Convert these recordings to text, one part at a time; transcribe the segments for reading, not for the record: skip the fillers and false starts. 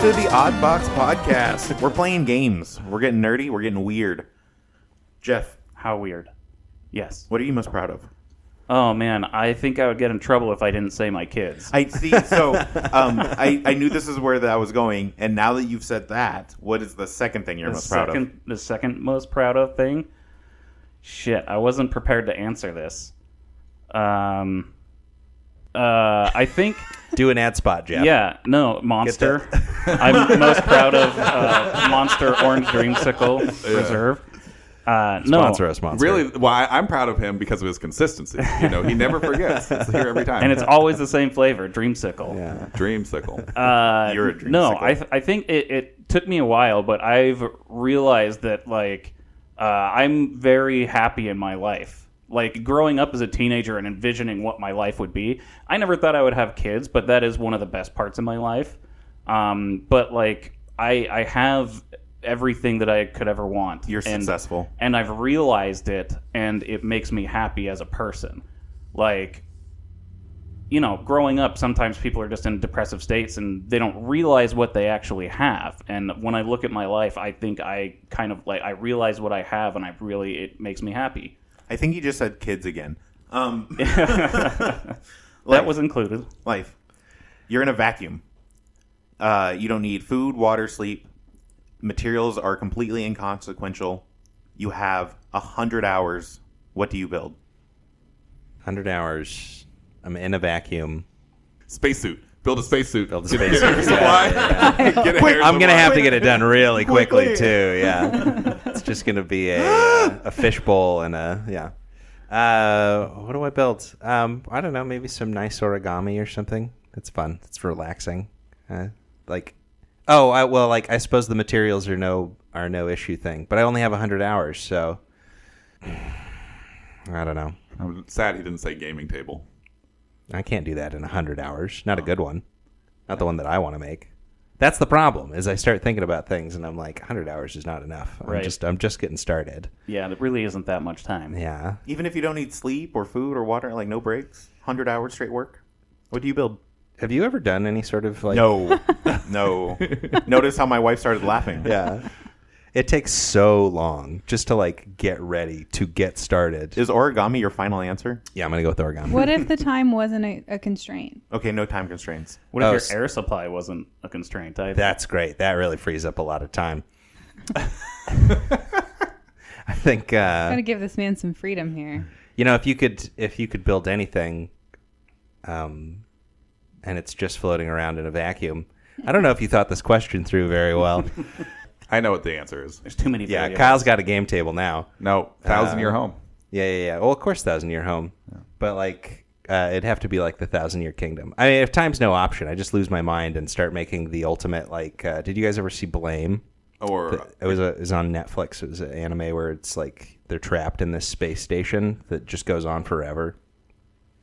to the Oddbox Podcast. We're playing games. We're getting nerdy. We're getting weird. Jeff. How weird? Yes. What are you most proud of? Oh, man. I think I would get in trouble if I didn't say my kids. I see. So I knew this is where that was going. And now that you've said that, what is the second thing you're most proud of? The second most proud of thing? Shit. I wasn't prepared to answer this. I think... Do an ad spot, Jeff. Yeah, no, Monster. I'm most proud of Monster Orange Dreamsicle Reserve. Sponsor us, Monster. Really, well, I'm proud of him because of his consistency. You know, he never forgets. It's here every time. And it's always the same flavor, Dreamsicle. Yeah. Dreamsicle. You're a Dreamsicle. No, I think it took me a while, but I've realized that, like, I'm very happy in my life. Like, growing up as a teenager and envisioning what my life would be, I never thought I would have kids, but that is one of the best parts of my life. But, like, I have everything that I could ever want. You're successful. And I've realized it, and it makes me happy as a person. Like, you know, growing up, sometimes people are just in depressive states, and they don't realize what they actually have. And when I look at my life, I think I kind of, like, I realize what I have, and it makes me happy. I think you just said kids again. That was included. Life. You're in a vacuum. You don't need food, water, sleep. Materials are completely inconsequential. You have 100 hours. What do you build? 100 hours. I'm in a vacuum. Spacesuit. Build a spacesuit. Build a spacesuit. I'm going to have to get it done really quickly, too. Yeah. It's just going to be a fishbowl and what do I build? I don't know. Maybe some nice origami or something. It's fun. It's relaxing. I suppose the materials are no issue thing. But I only have 100 hours, so I don't know. I'm sad he didn't say gaming table. I can't do that in 100 hours. Not a good one. Not the one that I want to make. That's the problem, is I start thinking about things, and I'm like, 100 hours is not enough. I'm just getting started. Yeah, there really isn't that much time. Yeah. Even if you don't need sleep or food or water, like no breaks, 100 hours straight work, what do you build? Have you ever done any sort of like... No. Notice how my wife started laughing. Yeah. It takes so long just to like get ready to get started. Is origami your final answer? Yeah, I'm going to go with origami. What if the time wasn't a constraint? Okay, no time constraints. What if your air supply wasn't a constraint? That's great. That really frees up a lot of time. I think... Got to give this man some freedom here. You know, if you could build anything, and it's just floating around in a vacuum, I don't know if you thought this question through very well. I know what the answer is. There's too many Yeah, variables. Kyle's got a game table now. No, 1,000-year home. Yeah. Well, of course, 1,000-year home. Yeah. But, like, it'd have to be, like, the 1,000-year kingdom. I mean, if time's no option, I just lose my mind and start making the ultimate, like... did you guys ever see Blame? It was on Netflix. It was an anime where it's, like, they're trapped in this space station that just goes on forever.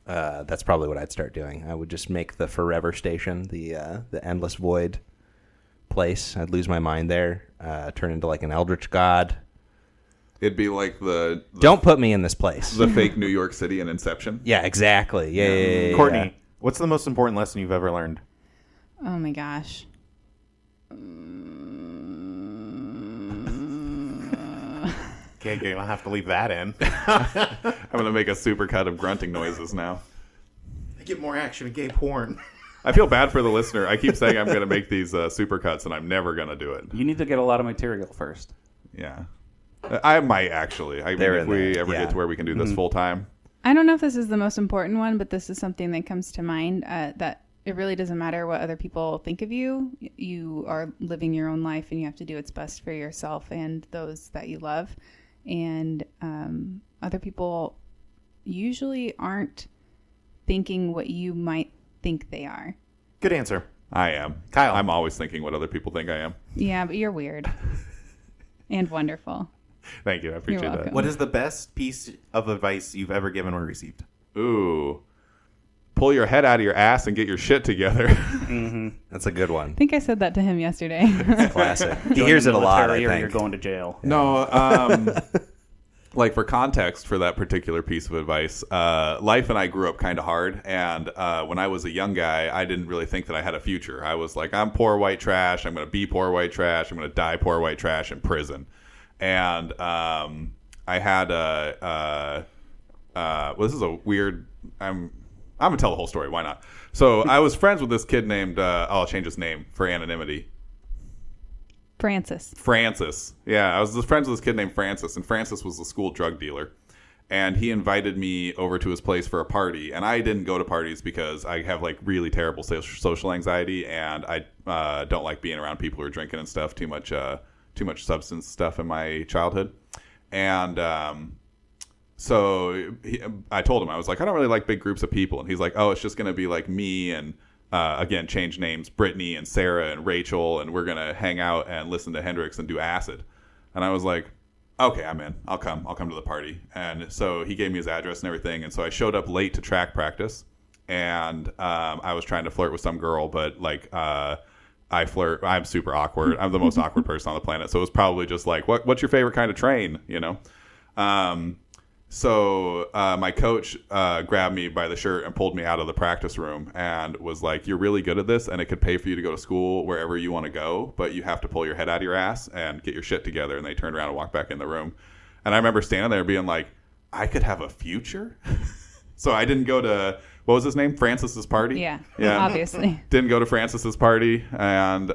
That's probably what I'd start doing. I would just make the forever station, the endless void place. I'd lose my mind there, turn into like an eldritch god. It'd be like the don't put me in this place. The fake New York City in Inception. Yeah, exactly. Yeah. Courtney, what's the most important lesson you've ever learned? Oh my gosh. Okay, you're gonna have to leave that in. I'm gonna make a supercut of grunting noises now. I get more action in gay porn. I feel bad for the listener. I keep saying I'm going to make these supercuts, and I'm never going to do it. You need to get a lot of material first. Yeah. I might, actually. I mean, if we ever get to where we can do this full time. I don't know if this is the most important one, but this is something that comes to mind, that it really doesn't matter what other people think of you. You are living your own life, and you have to do what's best for yourself and those that you love. And other people usually aren't thinking what you might think they are. Good answer. I am. Kyle. I'm always thinking what other people think I am. Yeah, but you're weird. And wonderful. Thank you. I appreciate You're that. welcome. What is the best piece of advice you've ever given or received? Ooh. Pull your head out of your ass and get your shit together. Mm-hmm. That's a good one. I think I said that to him yesterday. It's classic. He hears it a lot, I Or think. you're going to jail. No, like for context for that particular piece of advice, Life and I grew up kind of hard, and when I was a young guy, I didn't really think that I had a future. I was like, I'm poor white trash. I'm going to be poor white trash. I'm going to die poor white trash in prison. And I had well, this is a weird. I'm gonna tell the whole story. Why not? So I was friends with this kid named. I'll change his name for anonymity. Francis. Yeah, I was friends with this kid named Francis, and Francis was a school drug dealer. And he invited me over to his place for a party. And I didn't go to parties because I have like really terrible social anxiety, and I don't like being around people who are drinking and stuff. Too much substance stuff in my childhood. And so I told him, I was like, I don't really like big groups of people. And he's like, oh, it's just going to be like me and again, change names, Brittany and Sarah and Rachel, and we're going to hang out and listen to Hendrix and do acid. And I was like, okay, I'm in. I'll come to the party. And so he gave me his address and everything. And so I showed up late to track practice, and I was trying to flirt with some girl, but like I'm super awkward. I'm the most awkward person on the planet. So it was probably just like, what's your favorite kind of train, you know? So my coach grabbed me by the shirt and pulled me out of the practice room and was like, you're really good at this, and it could pay for you to go to school wherever you want to go, but you have to pull your head out of your ass and get your shit together. And they turned around and walked back in the room. And I remember standing there being like, I could have a future? So I didn't go to, what was his name? Francis's party? Yeah, obviously. Didn't go to Francis's party, and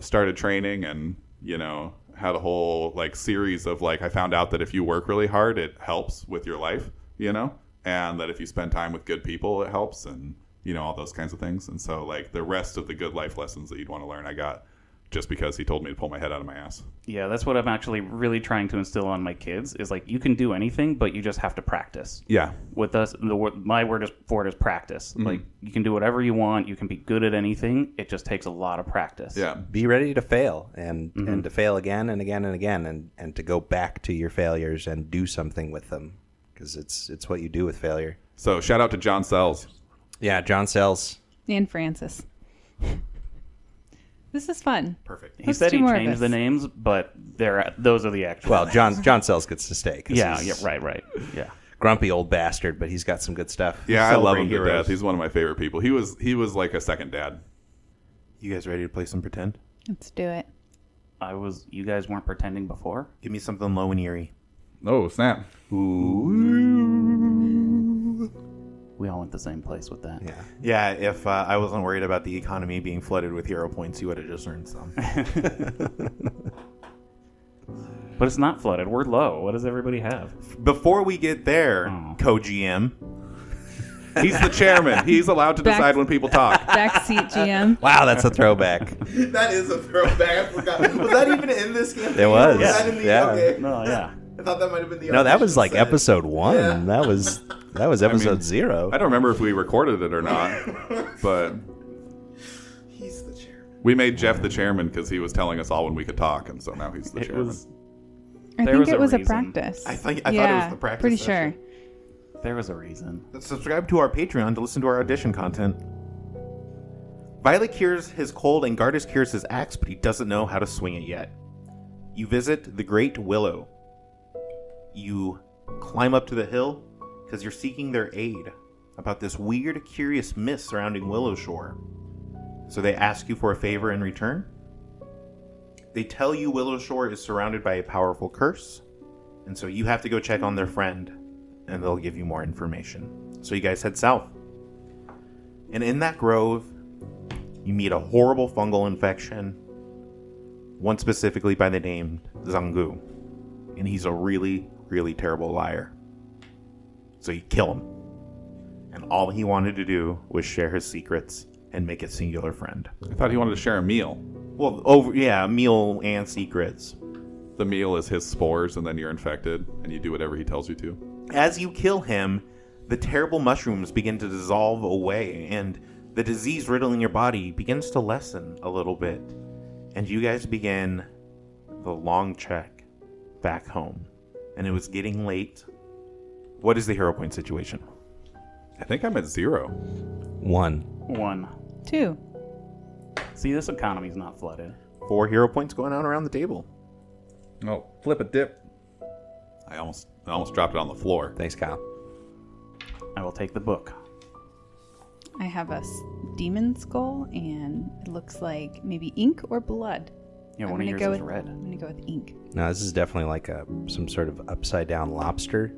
started training, and, you know, had a whole like series of like, I found out that if you work really hard, it helps with your life, you know, and that if you spend time with good people, it helps, and, you know, all those kinds of things. And so like the rest of the good life lessons that you'd want to learn, I got just because he told me to pull my head out of my ass. Yeah, that's what I'm actually really trying to instill on my kids is like, you can do anything, but you just have to practice. Yeah. With us, my word for it is practice. Mm-hmm. Like, you can do whatever you want. You can be good at anything. It just takes a lot of practice. Yeah. Be ready to fail and to fail again and again and again, and to go back to your failures and do something with them, because it's what you do with failure. So shout out to John Sells. Yeah, John Sells. And Francis. This is fun. Perfect. He said he changed the names, but those are the actual Well, names. John Sells gets to stay. Yeah, right. Yeah. Grumpy old bastard, but he's got some good stuff. Yeah, I love him to death. He's one of my favorite people. He was like a second dad. You guys ready to play some pretend? Let's do it. You guys weren't pretending before? Give me something low and eerie. Oh, snap. We all went the same place with that. Yeah. Yeah, if I wasn't worried about the economy being flooded with hero points, you would have just earned some. But it's not flooded. We're low. What does everybody have? Before we get there, co-GM. He's the chairman. He's allowed to decide when people talk. Backseat GM. Wow, that's a throwback. That is a throwback. I forgot. Was that even in this campaign? It was. Was that in the, Yeah. Okay. No, yeah. I thought that might have been the No, that was like set. episode 1. Yeah. That was episode 0. I don't remember if we recorded it or not, but He's the chairman. we made Jeff the chairman because he was telling us all when we could talk, and so now he's the chairman. I There think was it a was a reason. practice. I thought it was the practice Pretty session. sure. There was a reason. Subscribe to our Patreon to listen to our audition content. Violet cures his cold and Gardas cures his axe, but he doesn't know how to swing it yet. You visit the Great Willow. You climb up to the hill because you're seeking their aid about this weird, curious mist surrounding Willow Shore. So they ask you for a favor in return. They tell you Willow Shore is surrounded by a powerful curse, and so you have to go check on their friend, and they'll give you more information. So you guys head south. And in that grove, you meet a horrible fungal infection, one specifically by the name Zangu. And he's a really, really terrible liar. So you kill him. And all he wanted to do was share his secrets and make a singular friend. I thought he wanted to share a meal. Well, meal and secrets. The meal is his spores, and then you're infected, and you do whatever he tells you to. As you kill him, the terrible mushrooms begin to dissolve away, and the disease riddling your body begins to lessen a little bit. And you guys begin the long trek back home. And it was getting late. What is the hero point situation? I think I'm at 0. 1. 2. See, this economy's not flooded. 4 hero points going on around the table. Oh, flip a dip. I almost dropped it on the floor. Thanks, Kyle. I will take the book. I have a demon skull, and it looks like maybe ink or blood. Yeah, I'm one of gonna yours go is with, red. I'm going to go with ink. No, this is definitely like some sort of upside down lobster.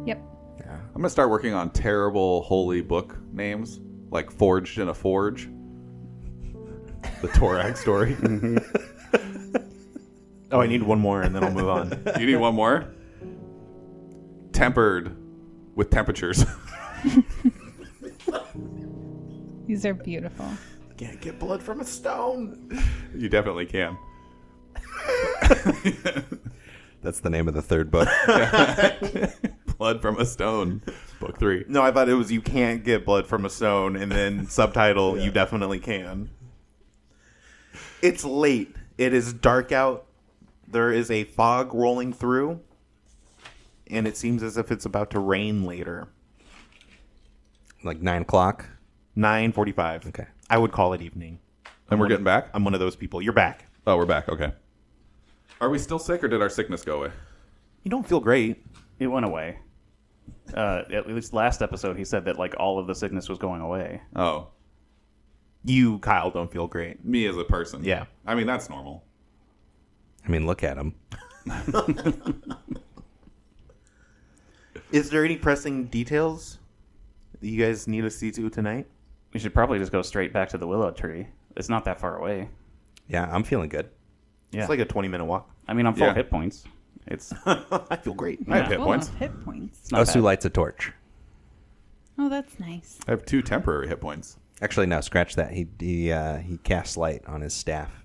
Yep. I'm gonna start working on terrible holy book names, like Forged in a Forge. The Torag story. Oh, I need one more, and then I'll move on. You need one more? Tempered with temperatures. These are beautiful. Can't get blood from a stone. You definitely can. That's the name of the third book. Blood from a Stone, book 3. No, I thought it was you can't get blood from a stone, and then subtitle, you definitely can. It's late. It is dark out. There is a fog rolling through, and it seems as if it's about to rain later. Like 9 o'clock. 9:45. Okay. I would call it evening. And we're getting back? I'm one of those people. You're back. Oh, we're back. Okay. Are we still sick, or did our sickness go away? You don't feel great. It went away. At least last episode, he said that like all of the sickness was going away. Oh, You, Kyle, don't feel great. me as a person. Yeah. I mean, that's normal. I mean, look at him. Is there any pressing details that you guys need to see to tonight? We should probably just go straight back to the willow tree. It's not that far away. Yeah, I'm feeling good. Yeah. It's like a 20-minute walk. I mean, I'm full Yeah. hit points. It's I feel great. I have hit Full points. of hit points. it's not Osu bad. lights a torch. Oh, that's nice. I have 2 temporary hit points. Actually, no, scratch that. He casts light on his staff.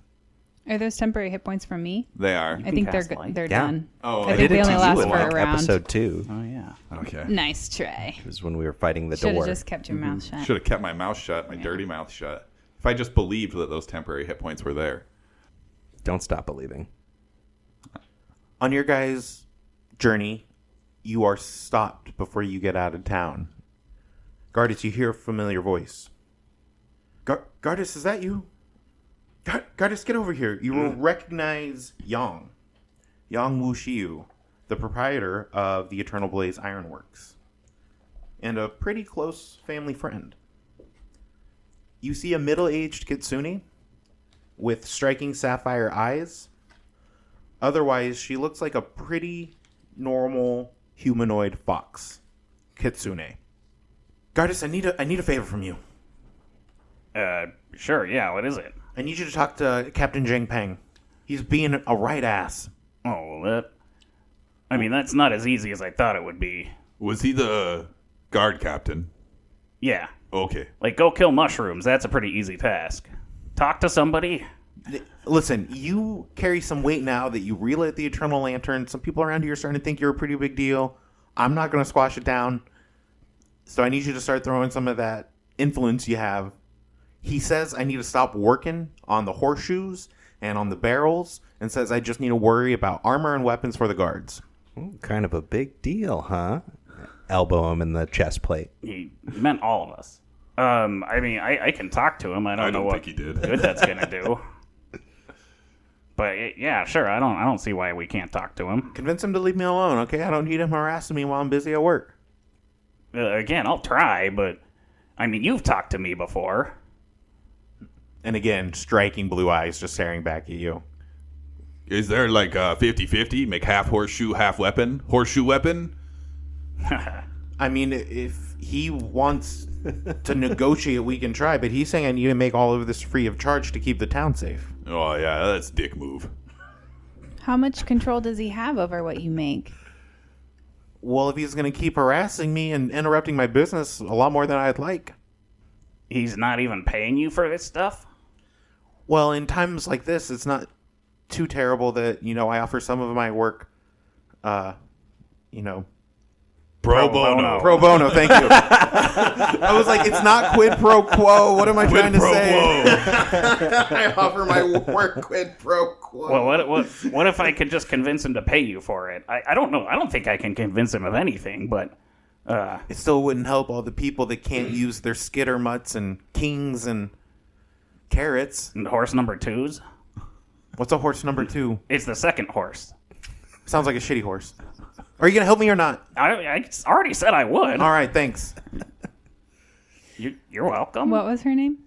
Are those temporary hit points from me? They are. I think they're cast light. they're Yeah. done. Oh, I I think did they it to only you last in for a like round. episode 2. Oh yeah. Okay. Nice try. It was when we were fighting the Should door. have just kept your mouth shut. Should have kept my mouth shut, my dirty mouth shut. If I just believed that those temporary hit points were there. Don't stop believing. On your guys' journey, you are stopped before you get out of town. Gardus, you hear a familiar voice. Gardus, is that you? Gardus, get over here. You will recognize Yang Wuxiu, the proprietor of the Eternal Blaze Ironworks, and a pretty close family friend. You see a middle-aged kitsune with striking sapphire eyes. Otherwise, she looks like a pretty normal humanoid fox. Kitsune. Gardus, I need a favor from you. Sure, yeah, what is it? I need you to talk to Captain Zhang Peng. He's being a right ass. Oh, well, I mean, that's not as easy as I thought it would be. Was he the guard captain? Yeah. Okay. Like, go kill mushrooms. That's a pretty easy task. Talk to somebody. Listen, you carry some weight now that you relit the Eternal Lantern. Some people around here are starting to think you're a pretty big deal. I'm not going to squash it down. So I need you to start throwing some of that influence you have. He says I need to stop working on the horseshoes and on the barrels, and says I just need to worry about armor and weapons for the guards. Ooh, kind of a big deal, huh? Elbow him in the chest plate. He meant all of us. I mean, I can talk to him. I don't know don't what think he did. good that's gonna do. But yeah, sure. I don't see why we can't talk to him. Convince him to leave me alone, okay? I don't need him harassing me while I'm busy at work. Again, I'll try, but I mean, you've talked to me before. And again, striking blue eyes just staring back at you. Is there like 50-50? Make half horseshoe, half weapon? Horseshoe weapon? I mean, if he wants to negotiate, we can try, but he's saying I need to make all of this free of charge to keep the town safe. Oh, yeah, that's dick move. How much control does he have over what you make? Well, if he's going to keep harassing me and interrupting my business a lot more than I'd like. He's not even paying you for this stuff? Well, in times like this, it's not too terrible that, I offer some of my work, Pro bono. pro bono, thank you. I was like, it's not quid pro quo. What am I trying to pro say? quo. I offer my work quid pro quo. Well, what if I could just convince him to pay you for it? I don't know. I don't think I can convince him of anything, but It still wouldn't help all the people that can't use their skitter mutts and kings and carrots. horse number 2's. What's a horse number 2? It's the second horse. Sounds like a shitty horse. Are you going to help me or not? I already said I would. All right, thanks. You're welcome. What was her name?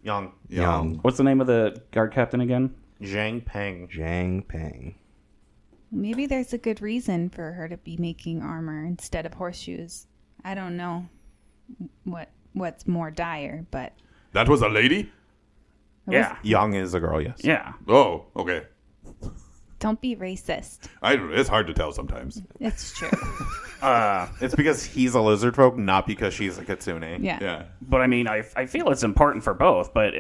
Yang. What's the name of the guard captain again? Zhang Peng. Zhang Peng. Maybe there's a good reason for her to be making armor instead of horseshoes. I don't know what's more dire, but That was a lady? Yeah. Yang is a girl, yes. Yeah. Oh, okay. don't be racist. It's hard to tell sometimes. It's true. It's because he's a lizard folk, not because she's a kitsune. Yeah. Yeah. But I mean, I feel it's important for both. But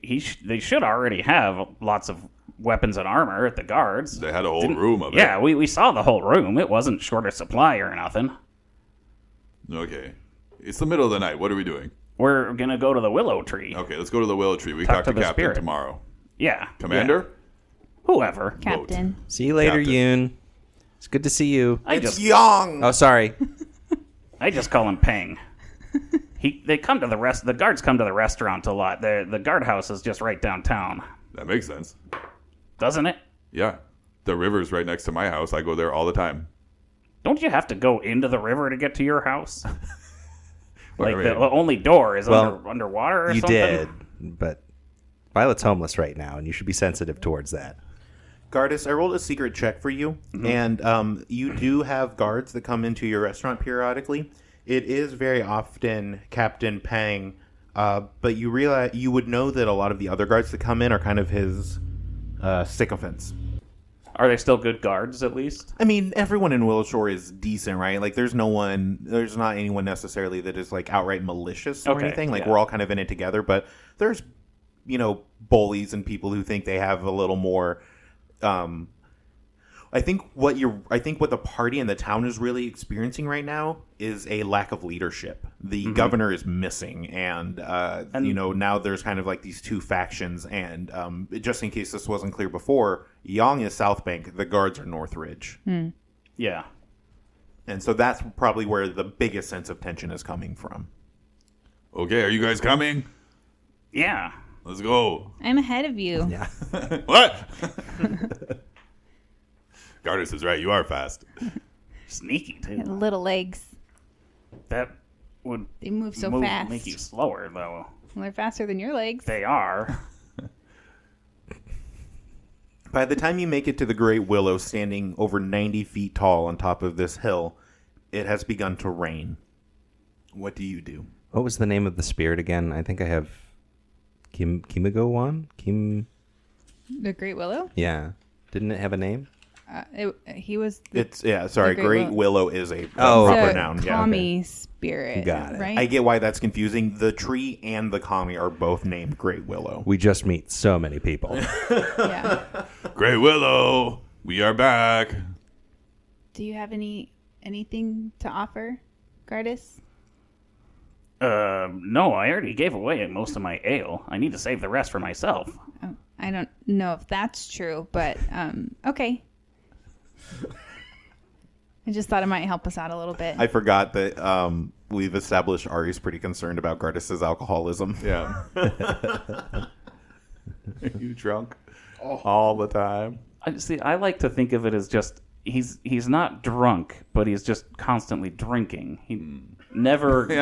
they should already have lots of weapons and armor at the guards. They had a whole room of it. Yeah, we saw the whole room. It wasn't short of supply or nothing. Okay. It's the middle of the night. What are we doing? We're gonna go to the willow tree. Okay, let's go to the willow tree. We Talk talk to to the Captain spirit. tomorrow. Yeah. Commander? Yeah. Whoever. Captain. See you later, Captain. Yoon. It's good to see you. It's Yang! Oh, sorry. I just call him Peng. The guards come to the restaurant a lot. The guardhouse is just right downtown, That makes sense. doesn't it? Yeah. The river's right next to my house. I go there all the time. Don't you have to go into the river to get to your house? Like I mean, the only door is Well, underwater or You something? did, but Violet's homeless right now, and you should be sensitive towards that. Gardus, I rolled a secret check for you, and you do have guards that come into your restaurant periodically. It is very often Captain Peng, but you realize you would know that a lot of the other guards that come in are kind of his sycophants. Are they still good guards at least? I mean, everyone in Willow Shore is decent, right? Like, there's not anyone necessarily that is like outright malicious or Okay, anything. Like, yeah. we're all kind of in it together, but there's, bullies and people who think they have a little more. I think what the party and the town is really experiencing right now is a lack of leadership. The governor is missing, and now there's kind of like these two factions. And just in case this wasn't clear before, Yang is South Bank, the guards are North Ridge, Yeah. and so that's probably where the biggest sense of tension is coming from. Okay, are you guys coming? Yeah. Let's go. I'm ahead of you. Yeah. What? Gardus is right. You are fast. Sneaky too. Little legs. That would They move so fast. make you slower though. Well, they're faster than your legs. They are. By the time you make it to the Great Willow, standing over 90 feet tall on top of this hill, it has begun to rain. What do you do? What was the name of the spirit again? I think I have Kimigo-wan? The Great Willow? Yeah. Didn't it have a name? He was the Great Great Willow is a Oh, proper the noun. Yeah. kami spirit. Got it. Right? I get why that's confusing. The tree and the kami are both named Great Willow. We just meet so many people. Yeah. Great Willow, we are back. Do you have anything to offer, Gardus? No, I already gave away most of my ale. I need to save the rest for myself. Oh, I don't know if that's true, but okay. I just thought it might help us out a little bit. I forgot that we've established Ari's pretty concerned about Gardus's alcoholism. Yeah. Are you drunk? All the time. I like to think of it as just he's not drunk, but he's just constantly drinking. He never he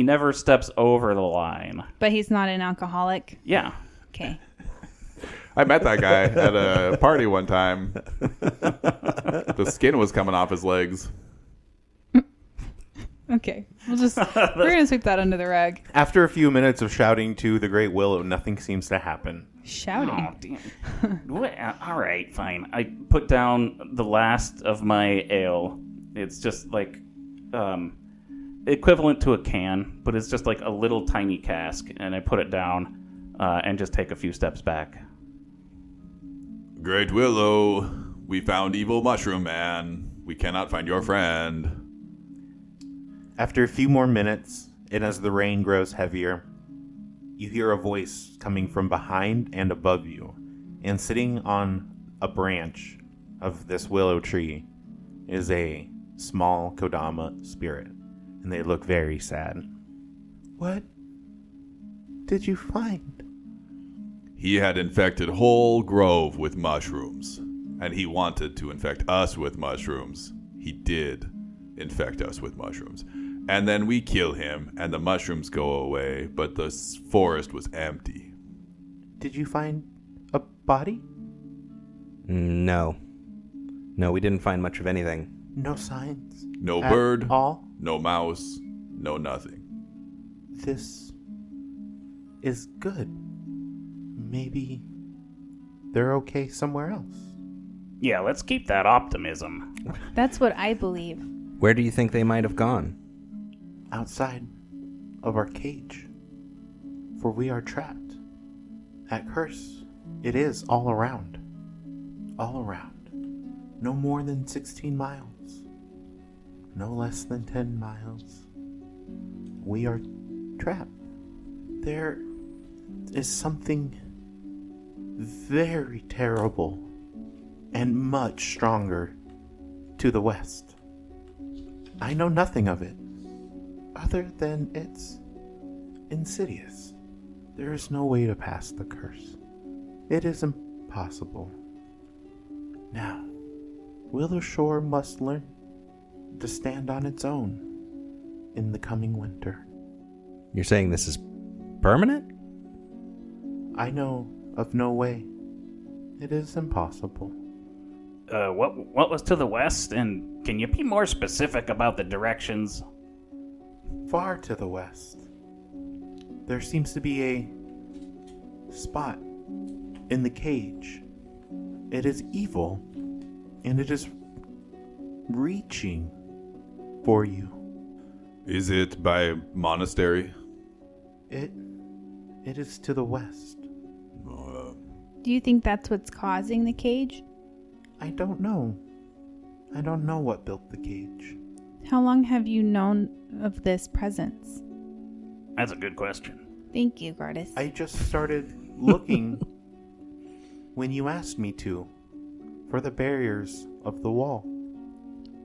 never steps over the line. But he's not an alcoholic. Yeah. Okay. I met that guy at a party one time. The skin was coming off his legs. Okay. We're gonna sweep that under the rug. After a few minutes of shouting to the Great Willow, nothing seems to happen. Shouting. Oh, damn. All right, fine. I put down the last of my ale. It's just like equivalent to a can, but it's just like a little tiny cask, and I put it down and just take a few steps back. Great Willow, we found evil mushroom man. We cannot find your friend. After a few more minutes, and as the rain grows heavier, you hear a voice coming from behind and above you, and sitting on a branch of this willow tree is a small Kodama spirit, and they look very sad. What did you find? He had infected whole grove with mushrooms. and he wanted to infect us with mushrooms. He did infect us with mushrooms. And then we kill him, and the mushrooms go away, but the forest was empty. Did you find a body? No. No, we didn't find much of anything. No signs? No at bird, all? no mouse, no nothing. This is good. Maybe they're okay somewhere else. Yeah, let's keep that optimism. That's what I believe. Where do you think they might have gone? Outside of our cage. For we are trapped. That curse, it is all around. All around. No more than 16 miles. No less than 10 miles. We are trapped. There is something very terrible and much stronger to the west. I know nothing of it, other than it's insidious. There is no way to pass the curse. It is impossible. Now, Willow Shore must learn to stand on its own in the coming winter. You're saying this is permanent? I know of no way. It is impossible. What was to the west, and can you be more specific about the directions? Far to the west, there seems to be a spot in the cage. It is evil, and it is reaching for you. Is it by monastery? It is to the west. Do you think that's what's causing the cage? I don't know. I don't know what built the cage. How long have you known of this presence? That's a good question. Thank you, Gardis. I just started looking when you asked me to for the barriers of the wall.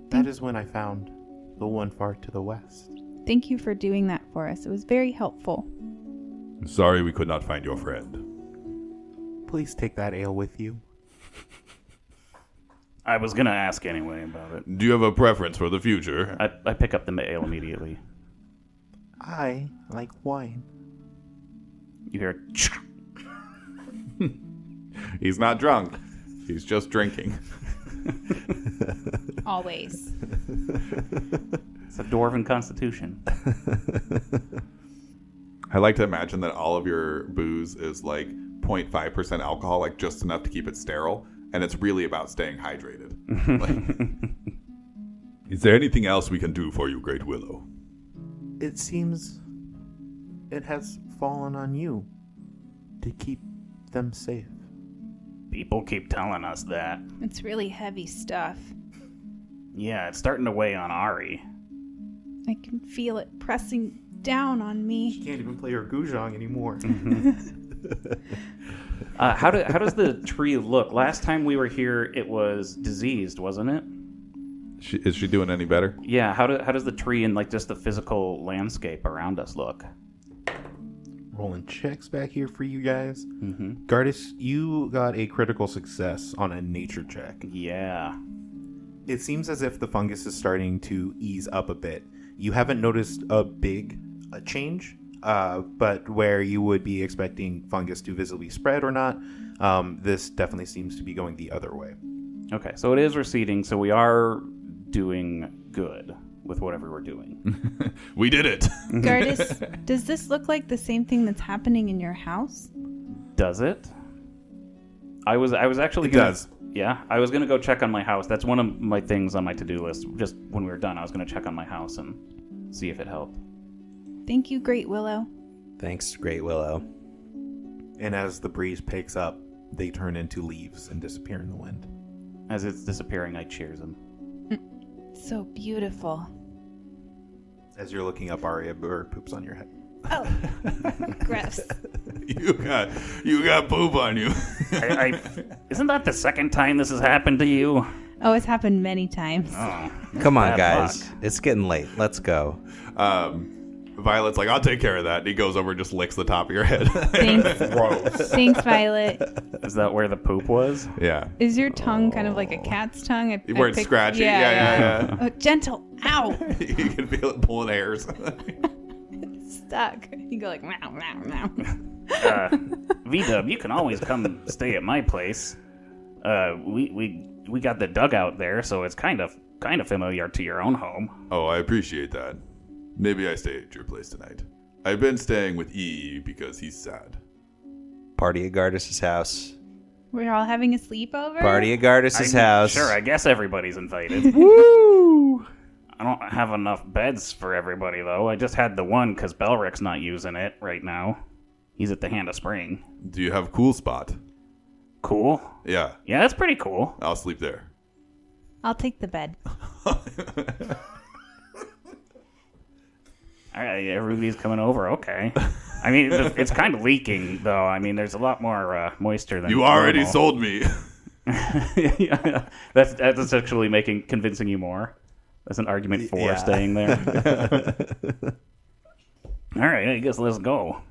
That is when I found the one far to the west. Thank you for doing that for us. It was very helpful. Sorry we could not find your friend. Please take that ale with you. I was gonna ask anyway about it. Do you have a preference for the future? I pick up the ale immediately. I like wine. You hear He's not drunk. He's just drinking. Always. it's a dwarven constitution. I like to imagine that all of your booze is like 0.5% alcohol, like just enough to keep it sterile, and it's really about staying hydrated. Is there anything else we can do for you, Great Willow? It seems it has fallen on you to keep them safe. People keep telling us that. It's really heavy stuff. Yeah, it's starting to weigh on Ari. I can feel it pressing down on me. She can't even play her guzheng anymore. How does the tree look? Last time we were here, it was diseased, wasn't it? Is she doing any better? Yeah. How does the tree and like just the physical landscape around us look? Rolling checks back here for you guys. Mm-hmm. Gardis, you got a critical success on a nature check. Yeah. It seems as if the fungus is starting to ease up a bit. You haven't noticed a big change, but where you would be expecting fungus to visibly spread or not, this definitely seems to be going the other way. Okay, so it is receding, so we are doing good with whatever we're doing. We did it. Gardis, does this look like the same thing that's happening in your house? Does it? I was actually It gonna, does. Yeah, I was gonna go check on my house. That's one of my things on my to-do list. Just when we were done, I was gonna check on my house and see if it helped. Thank you, Great Willow. Thanks, Great Willow. And as the breeze picks up, they turn into leaves and disappear in the wind. As it's disappearing, I cheers him. So beautiful. As you're looking up, Arya poops on your head. Oh, gross. You got poop on you. Isn't that the second time this has happened to you? Oh, it's happened many times. Oh, Come on, bad guys. luck. It's getting late. Let's go. Violet's like, I'll take care of that. And he goes over and just licks the top of your head. Thanks. Gross. Thanks, Violet. Is that where the poop was? Yeah. Is your tongue kind of like a cat's tongue? Where it's scratchy. Yeah. Oh, gentle. Ow. You can feel it pulling hairs. Stuck. You go like, meow, meow, meow. V-Dub, you can always come stay at my place. We got the dugout there, so it's kind of familiar to your own home. Oh, I appreciate that. Maybe I stay at your place tonight. I've been staying with E because he's sad. Party at Gardus's house. We're all having a sleepover? Party at Gardus's house. Sure, I guess everybody's invited. Woo! I don't have enough beds for everybody, though. I just had the one because Belric's not using it right now. He's at the Hand of Spring. Do you have a cool spot? Cool. Yeah, Yeah, that's pretty cool. I'll sleep there. I'll take the bed. All right, everybody's coming over. Okay. I mean, it's kind of leaking, though. I mean, there's a lot more moisture than You already normal. sold me. Yeah, that's actually convincing you more. That's an argument for staying there. All right, I guess let's go.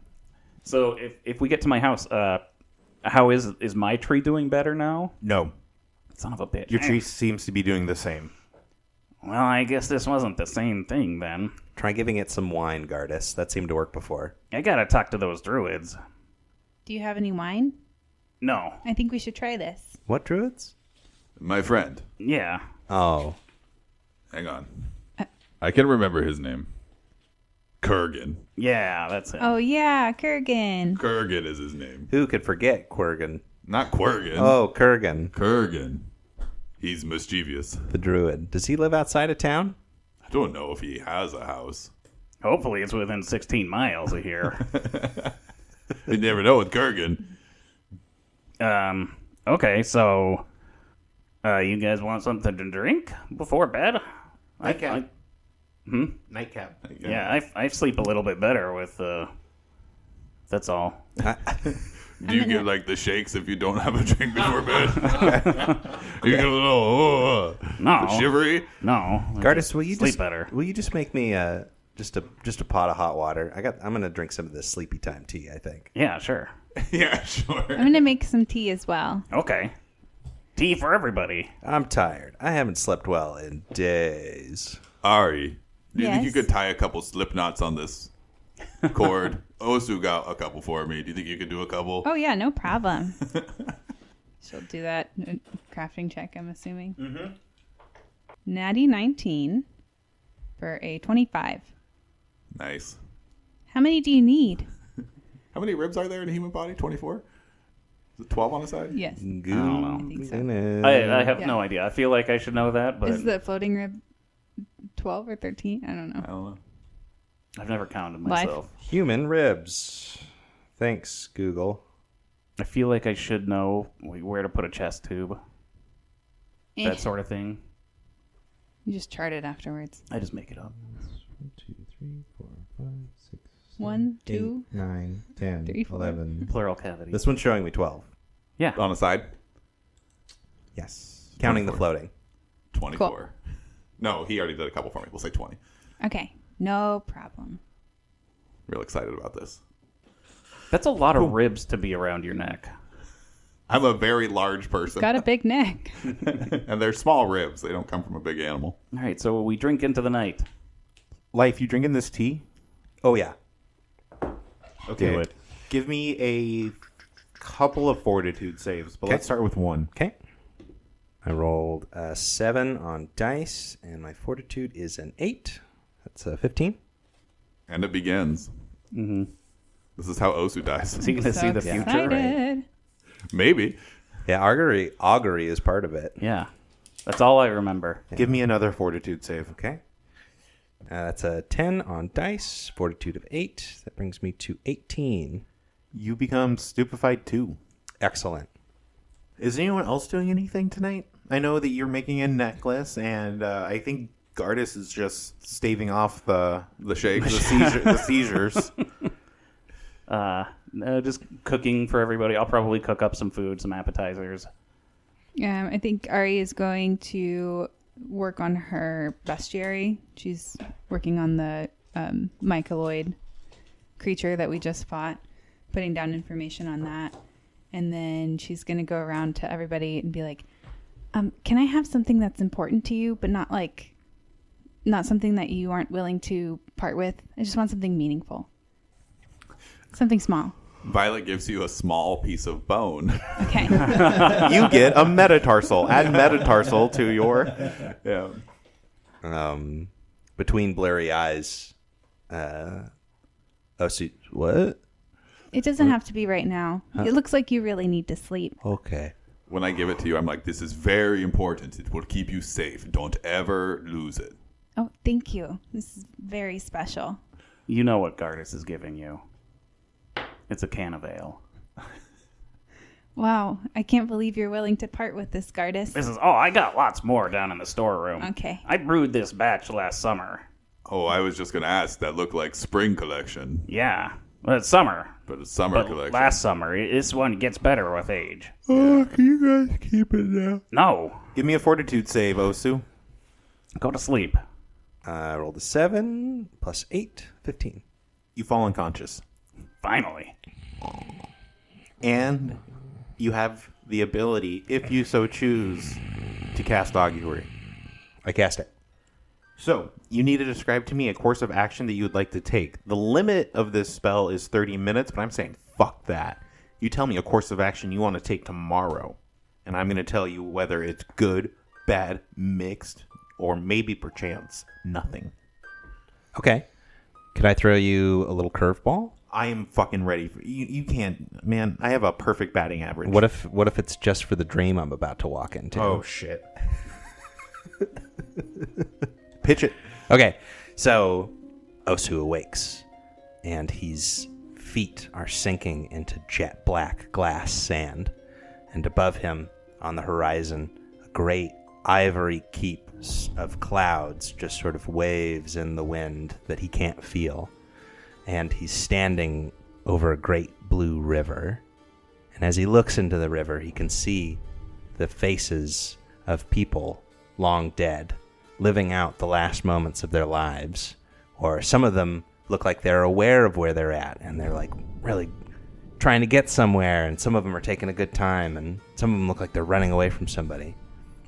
So if we get to my house, how is my tree doing better now? No. Son of a bitch. Your tree seems to be doing the same. Well, I guess this wasn't the same thing then. Try giving it some wine, Gardus. That seemed to work before. I gotta talk to those druids. Do you have any wine? No. I think we should try this. What druids? My friend. Yeah. Oh. Hang on. I can remember his name. Kurgan. Yeah, that's it. Oh, yeah, Kurgan. Kurgan is his name. Who could forget Quirgan? Not Quirgan. Oh, Kurgan, Kurgan. He's mischievous. the druid. Does he live outside of town? I don't know if he has a house. Hopefully it's within 16 miles of here. You never know with Kurgan. Okay, so you guys want something to drink before bed? Nightcap. Nightcap. Yeah, I sleep a little bit better with that's all. Do you get like the shakes if you don't have a drink before bed? You get a little No. shivery. No. Gardus, will you sleep just better? Will you just make me just a pot of hot water? I'm gonna drink some of this sleepy time tea. I think. Yeah, sure. Yeah, sure. I'm going to make some tea as well. Okay. Tea for everybody. I'm tired. I haven't slept well in days. Ari, do you think you Yes? could tie a couple slip knots on this cord? Osu got a couple for me. Do you think you could do a couple? Oh, yeah, no problem. She'll do that crafting check, I'm assuming. Mm-hmm. Natty 19 for a 25. Nice. How many do you need? How many ribs are there in a human body? 24? Is it 12 on the side? Yes. don't know. I think so. I have Yeah. no idea. I feel like I should know that, but Is the floating rib 12 or 13? I don't know. I don't know. I've never counted Life. myself. Human ribs. Thanks, Google. I feel like I should know where to put a chest tube, that sort of thing. You just chart it afterwards. I just make it up. 1, 2, 3, 4, 5, 6, 1, 2. 9, 10, 3, 4. 11. Plural cavity. This one's showing me 12. Yeah. On the side? Yes. Counting the 24. floating. 24. No, he already did a couple for me. We'll say 20. Okay. No problem. Real excited about this. That's a lot of ribs to be around your neck. I'm a very large person. Got a big neck. And they're small ribs. They don't come from a big animal. All right, so we drink into the night. Life, you drinking this tea? Oh, yeah. Okay. Do it. Give me a couple of fortitude saves, but Okay. let's start with one. Okay. I rolled a 7 on dice, and my fortitude is an 8. That's a 15. And it begins. Mm-hmm. This is how Osu dies. Is he going to see the future? Excited. Maybe. Yeah, augury is part of it. Yeah. That's all I remember. Give me another fortitude save. Okay. That's a 10 on dice, fortitude of 8. That brings me to 18. You become stupefied too. Excellent. Is anyone else doing anything tonight? I know that you're making a necklace, and I think Gardus is just staving off the shakes. the seizures. No, just cooking for everybody. I'll probably cook up some food, some appetizers. I think Ari is going to work on her bestiary. She's working on the mycoloid creature that we just fought, putting down information on that. And then she's going to go around to everybody and be like, can I have something that's important to you, but not something that you aren't willing to part with? I just want something meaningful. Something small. Violet gives you a small piece of bone. Okay. You get a metatarsal. Add metatarsal to your... Yeah. Between blurry eyes, what? It doesn't have to be right now. It looks like you really need to sleep. Okay. When I give it to you, I'm like, this is very important. It will keep you safe. Don't ever lose it. Oh, thank you. This is very special. You know what Gardas is giving you. It's a can of ale. Wow. I can't believe you're willing to part with this, Gardas. I got lots more down in the storeroom. Okay. I brewed this batch last summer. Oh, I was just going to ask. That looked like spring collection, Yeah. Well, it's summer. but it's summer collection. Last summer. This one gets better with age. Oh, can you guys keep it now? No. Give me a fortitude save, Osu. Go to sleep. I rolled a 7 plus 8, 15. You fall unconscious. Finally. And you have the ability, if you so choose, to cast augury. I cast it. So, you need to describe to me a course of action that you would like to take. The limit of this spell is 30 minutes, but I'm saying fuck that. You tell me a course of action you want to take tomorrow, and I'm going to tell you whether it's good, bad, mixed, or maybe perchance nothing. Okay. Can I throw you a little curveball? I am fucking ready. You can't, man. I have a perfect batting average. What if it's just for the dream I'm about to walk into? Oh, shit. Pitch it. Okay, so Osu awakes, and his feet are sinking into jet black glass sand, and above him, on the horizon, a great ivory keep of clouds just sort of waves in the wind that he can't feel, and he's standing over a great blue river, and as he looks into the river, he can see the faces of people long dead, living out the last moments of their lives. Or some of them look like they're aware of where they're at, and they're like really trying to get somewhere, and some of them are taking a good time, and some of them look like they're running away from somebody.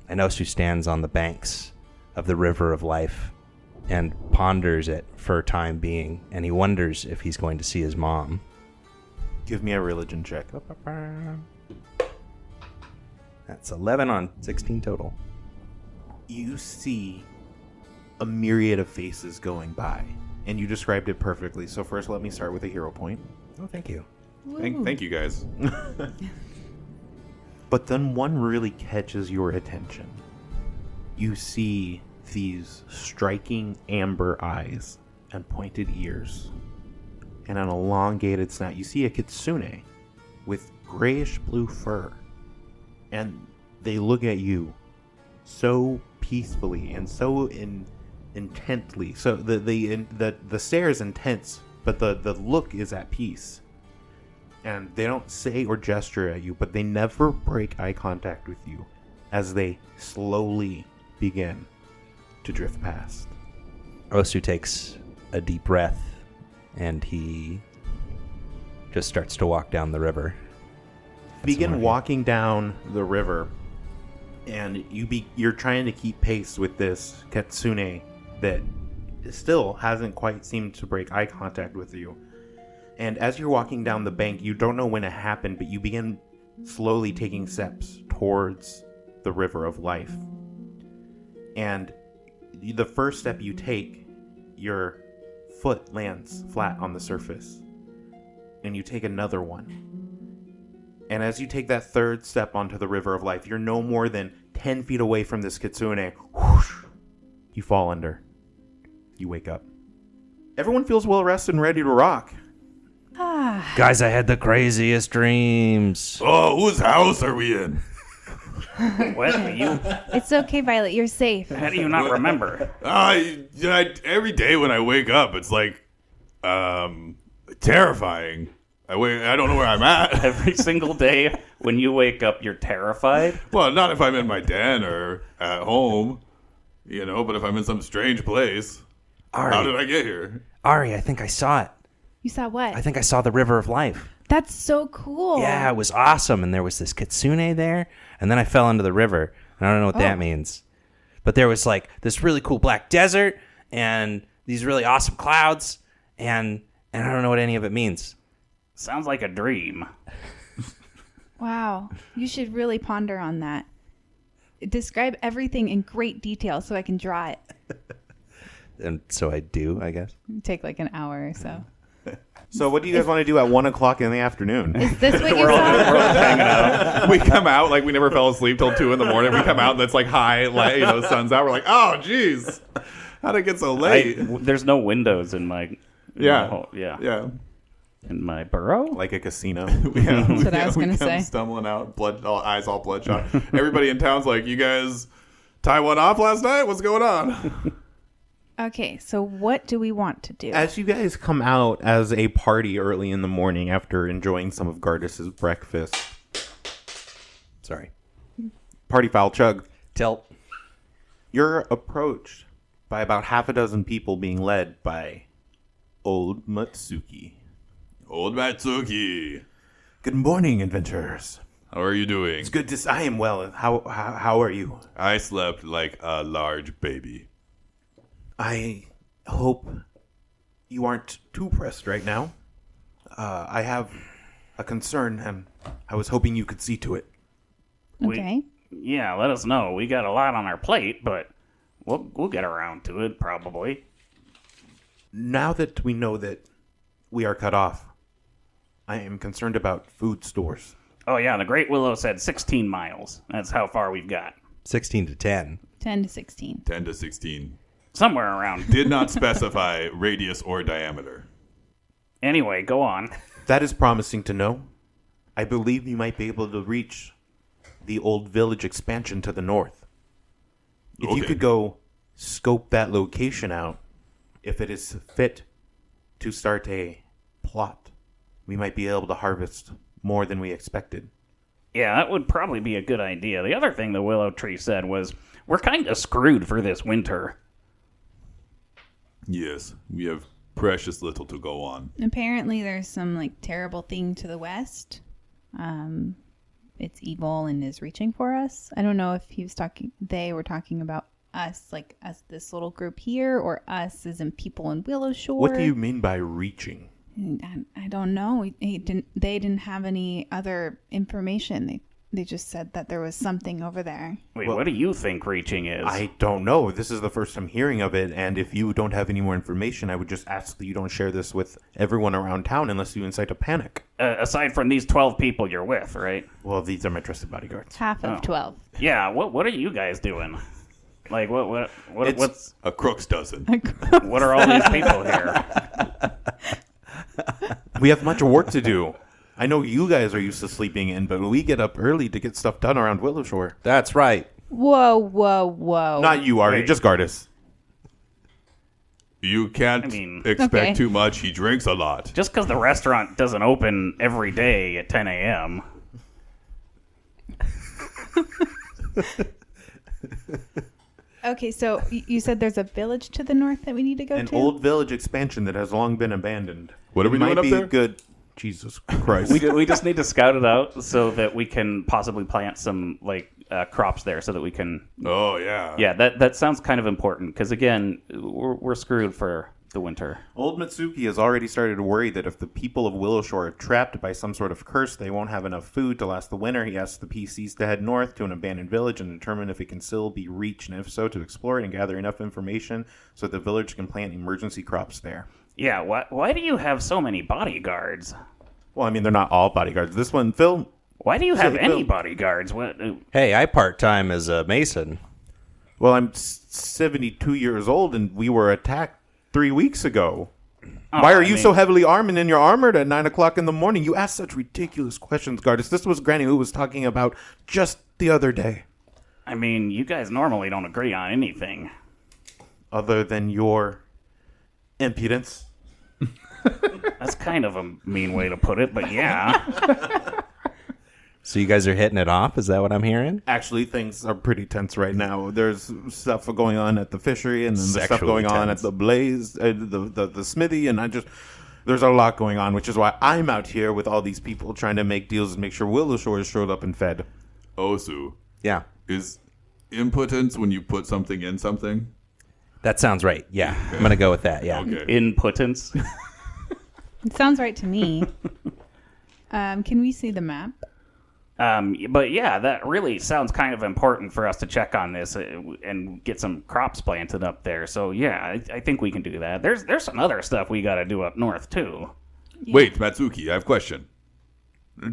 And Osu stands on the banks of the river of life and ponders it for a time being, and he wonders if he's going to see his mom. Give me a religion check. That's 11 on 16 total. You see a myriad of faces going by, and you described it perfectly. So first, let me start with a hero point. Oh, thank you. Thank you, guys. But then one really catches your attention. You see these striking amber eyes and pointed ears and an elongated snout. You see a kitsune with grayish blue fur, and they look at you so peacefully and so intently. So the stare is intense, but the look is at peace. And they don't say or gesture at you, but they never break eye contact with you as they slowly begin to drift past. Osu takes a deep breath, and he just starts to walk down the river. Begin walking down the river, and you're trying to keep pace with this kitsune that still hasn't quite seemed to break eye contact with you. And as you're walking down the bank, you don't know when it happened, but you begin slowly taking steps towards the river of life. And the first step you take, your foot lands flat on the surface. And you take another one. And as you take that third step onto the river of life, you're no more than 10 feet away from this kitsune. Whoosh, you fall under. You wake up. Everyone feels well rested and ready to rock. Guys, I had the craziest dreams. Oh, whose house are we in? What? It's okay, Violet. You're safe. How do you not remember? Every day when I wake up, it's like terrifying. I don't know where I'm at. Every single day when you wake up, you're terrified? Well, not if I'm in my den or at home, but if I'm in some strange place. All right. How did I get here? Ari, I think I saw it. You saw what? I think I saw the River of Life. That's so cool. Yeah, it was awesome. And there was this kitsune there. And then I fell into the river. And I don't know what that means. But there was like this really cool black desert and these really awesome clouds. And I don't know what any of it means. Sounds like a dream. Wow. You should really ponder on that. Describe everything in great detail so I can draw it. And so I do, I guess. It'd take like an hour or so. So what do you guys want to do at 1 o'clock in the afternoon? Is this what you saw? We come out like we never fell asleep till 2 a.m. We come out and it's like high, like, the sun's out. We're like, oh, jeez, how'd it get so late? There's no windows in my Yeah. yeah in my burrow. Like a casino. That's what I was gonna come say. Stumbling out, eyes all bloodshot. Everybody in town's like, you guys tie one off last night? What's going on? Okay, so what do we want to do? As you guys come out as a party early in the morning after enjoying some of Gardis's breakfast, Sorry. party foul chug, Tilt. you're approached by about half a dozen people being led by Old Matsuki. Old Matsuki, Good morning, adventurers. how are you doing? It's good to I am well. How are you? I slept like a large baby. I hope you aren't too pressed right now. I have a concern, and I was hoping you could see to it. Okay. Yeah, let us know. We got a lot on our plate, but we'll get around to it probably. Now that we know that we are cut off, I am concerned about food stores. Oh yeah, the Great Willow said 16 miles. That's how far we've got. 16 to 10. 10 to 16. 10 to 16. Somewhere around. Did not specify radius or diameter. Anyway, go on. That is promising to know. I believe you might be able to reach the old village expansion to the north. If you Okay. could go scope that location out, if it is fit to start a plot, we might be able to harvest more than we expected. Yeah, that would probably be a good idea. The other thing the willow tree said was, we're kind of screwed for this winter. Yes, we have precious little to go on. Apparently there's some like terrible thing to the west. It's evil and is reaching for us. I don't know if they were talking about us, like as this little group here, or us as in people in Willow Shore. What do you mean by reaching? I don't know. They didn't have any other information. They just said that there was something over there. Wait, Well, what do you think reaching is? I don't know. This is the first I'm hearing of it, and if you don't have any more information, I would just ask that you don't share this with everyone around town unless you incite a panic. Aside from these 12 people you're with, right? Well, these are my trusted bodyguards. Half of 12. Yeah, what are you guys doing? Like, what's A Crook's dozen. what are all these people here? We have much work to do. I know you guys are used to sleeping in, but we get up early to get stuff done around Willow Shore. That's right. Whoa. Not you, Ari, Wait. just Gardis. You can't I mean- expect Okay. too much. He drinks a lot. Just because the restaurant doesn't open every day at 10 a.m. Okay, so you said there's a village to the north that we need to go An to? old village expansion that has long been abandoned. What are we It doing might up be there? Good. Jesus Christ. We just need to scout it out so that we can possibly plant some crops there, so that we can. Oh, yeah. Yeah, that sounds kind of important because again, we're screwed for the winter. Old Matsuki has already started to worry that if the people of Willow Shore are trapped by some sort of curse, they won't have enough food to last the winter. He asks the PCs to head north to an abandoned village and determine if it can still be reached, and if so, to explore it and gather enough information so the village can plant emergency crops there. Yeah, why do you have so many bodyguards? Well, I mean, they're not all bodyguards. This one, Phil, Why do you have Say, any Phil. bodyguards? What? Hey, I part-time as a mason. well, I'm 72 years old, and we were attacked 3 weeks ago. Why are you so heavily armed and in your armored at 9 o'clock in the morning? You ask such ridiculous questions, Gardis. This was Granny who was talking about just the other day. I mean, you guys normally don't agree on anything. Other than your impudence. That's kind of a mean way to put it, but yeah. So you guys are hitting it off? Is that what I'm hearing? Actually, things are pretty tense right now. There's stuff going on at the fishery, and then the stuff Sexually going on tense. at the blaze, the smithy, and there's a lot going on, which is why I'm out here with all these people trying to make deals and make sure Willow Shores showed up and fed. Osu, Yeah. is impotence when you put something in something? That sounds right. Yeah. I'm going to go with that. Yeah. Okay. Impotence. It sounds right to me. Can we see the map? But yeah, that really sounds kind of important for us to check on this and get some crops planted up there. So yeah, I think we can do that. There's some other stuff we got to do up north too. Wait, Matsuki, I have a question.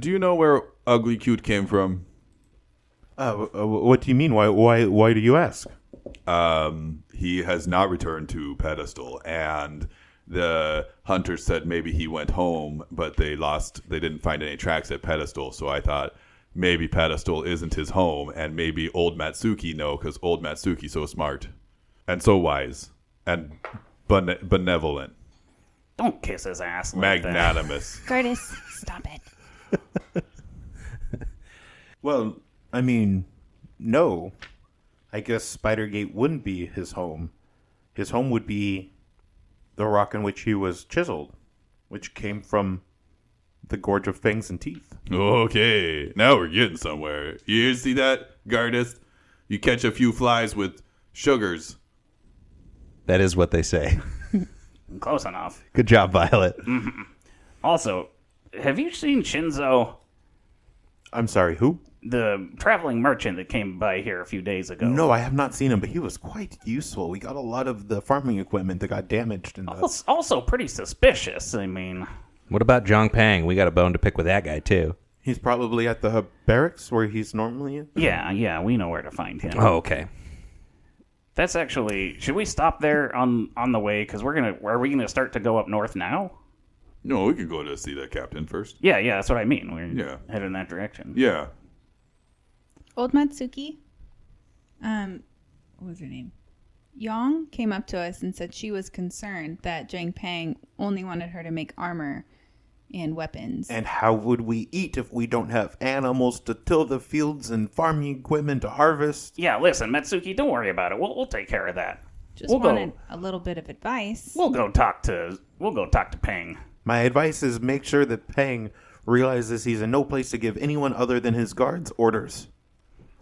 Do you know where Ugly Cute came from? What do you mean? Why do you ask? He has not returned to Pedestal, and the hunters said maybe he went home, but they didn't find any tracks at Pedestal, so I thought maybe Pedestal isn't his home, and maybe Old Matsuki because Old Matsuki's so smart, and so wise, and benevolent, Don't kiss his ass like that. magnanimous. Gardas, stop it. Well, I mean, no. I guess Spidergate wouldn't be his home. His home would be the rock in which he was chiseled, which came from the Gorge of Fangs and Teeth. Okay, now we're getting somewhere. You see that, Gardist? You catch a few flies with sugars. That is what they say. Close enough. Good job, Violet. Also, have you seen Shinzo, I'm sorry, who? the traveling merchant that came by here a few days ago? No, I have not seen him, but he was quite useful. We got a lot of the farming equipment that got damaged in the... Also pretty suspicious. I mean, What about Zhang Pang? We got a bone to pick with that guy, too. He's probably at the barracks where he's normally in. yeah, we know where to find him. Oh, okay. That's actually. Should we stop there on the way? Because are we gonna start to go up north now? No, we could go to see the captain first. Yeah, that's what I mean. We're Yeah. headed in that direction. Yeah. Old Matsuki, what was her name? Yang came up to us and said she was concerned that Zhang Pang only wanted her to make armor and weapons. And how would we eat if we don't have animals to till the fields and farming equipment to harvest? Yeah, listen, Matsuki, don't worry about it. We'll take care of that. Just we'll wanted go. a little bit of advice. We'll go talk to Peng. My advice is make sure that Pang realizes he's in no place to give anyone other than his guards orders.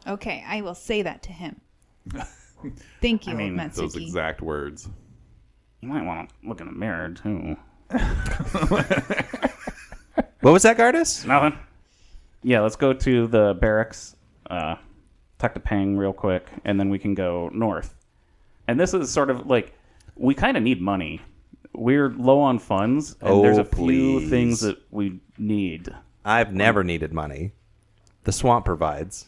Okay, I will say that to him. Thank you, mean, Old Matsuki. Those exact words. You might want to look in the mirror too. What was that, Gardus? Nothing. Yeah, let's go to the barracks. Talk to Peng real quick, and then we can go north. And this is sort of like we kind of need money. We're low on funds, and there's a few please. things that we need. I've never needed money. The swamp provides.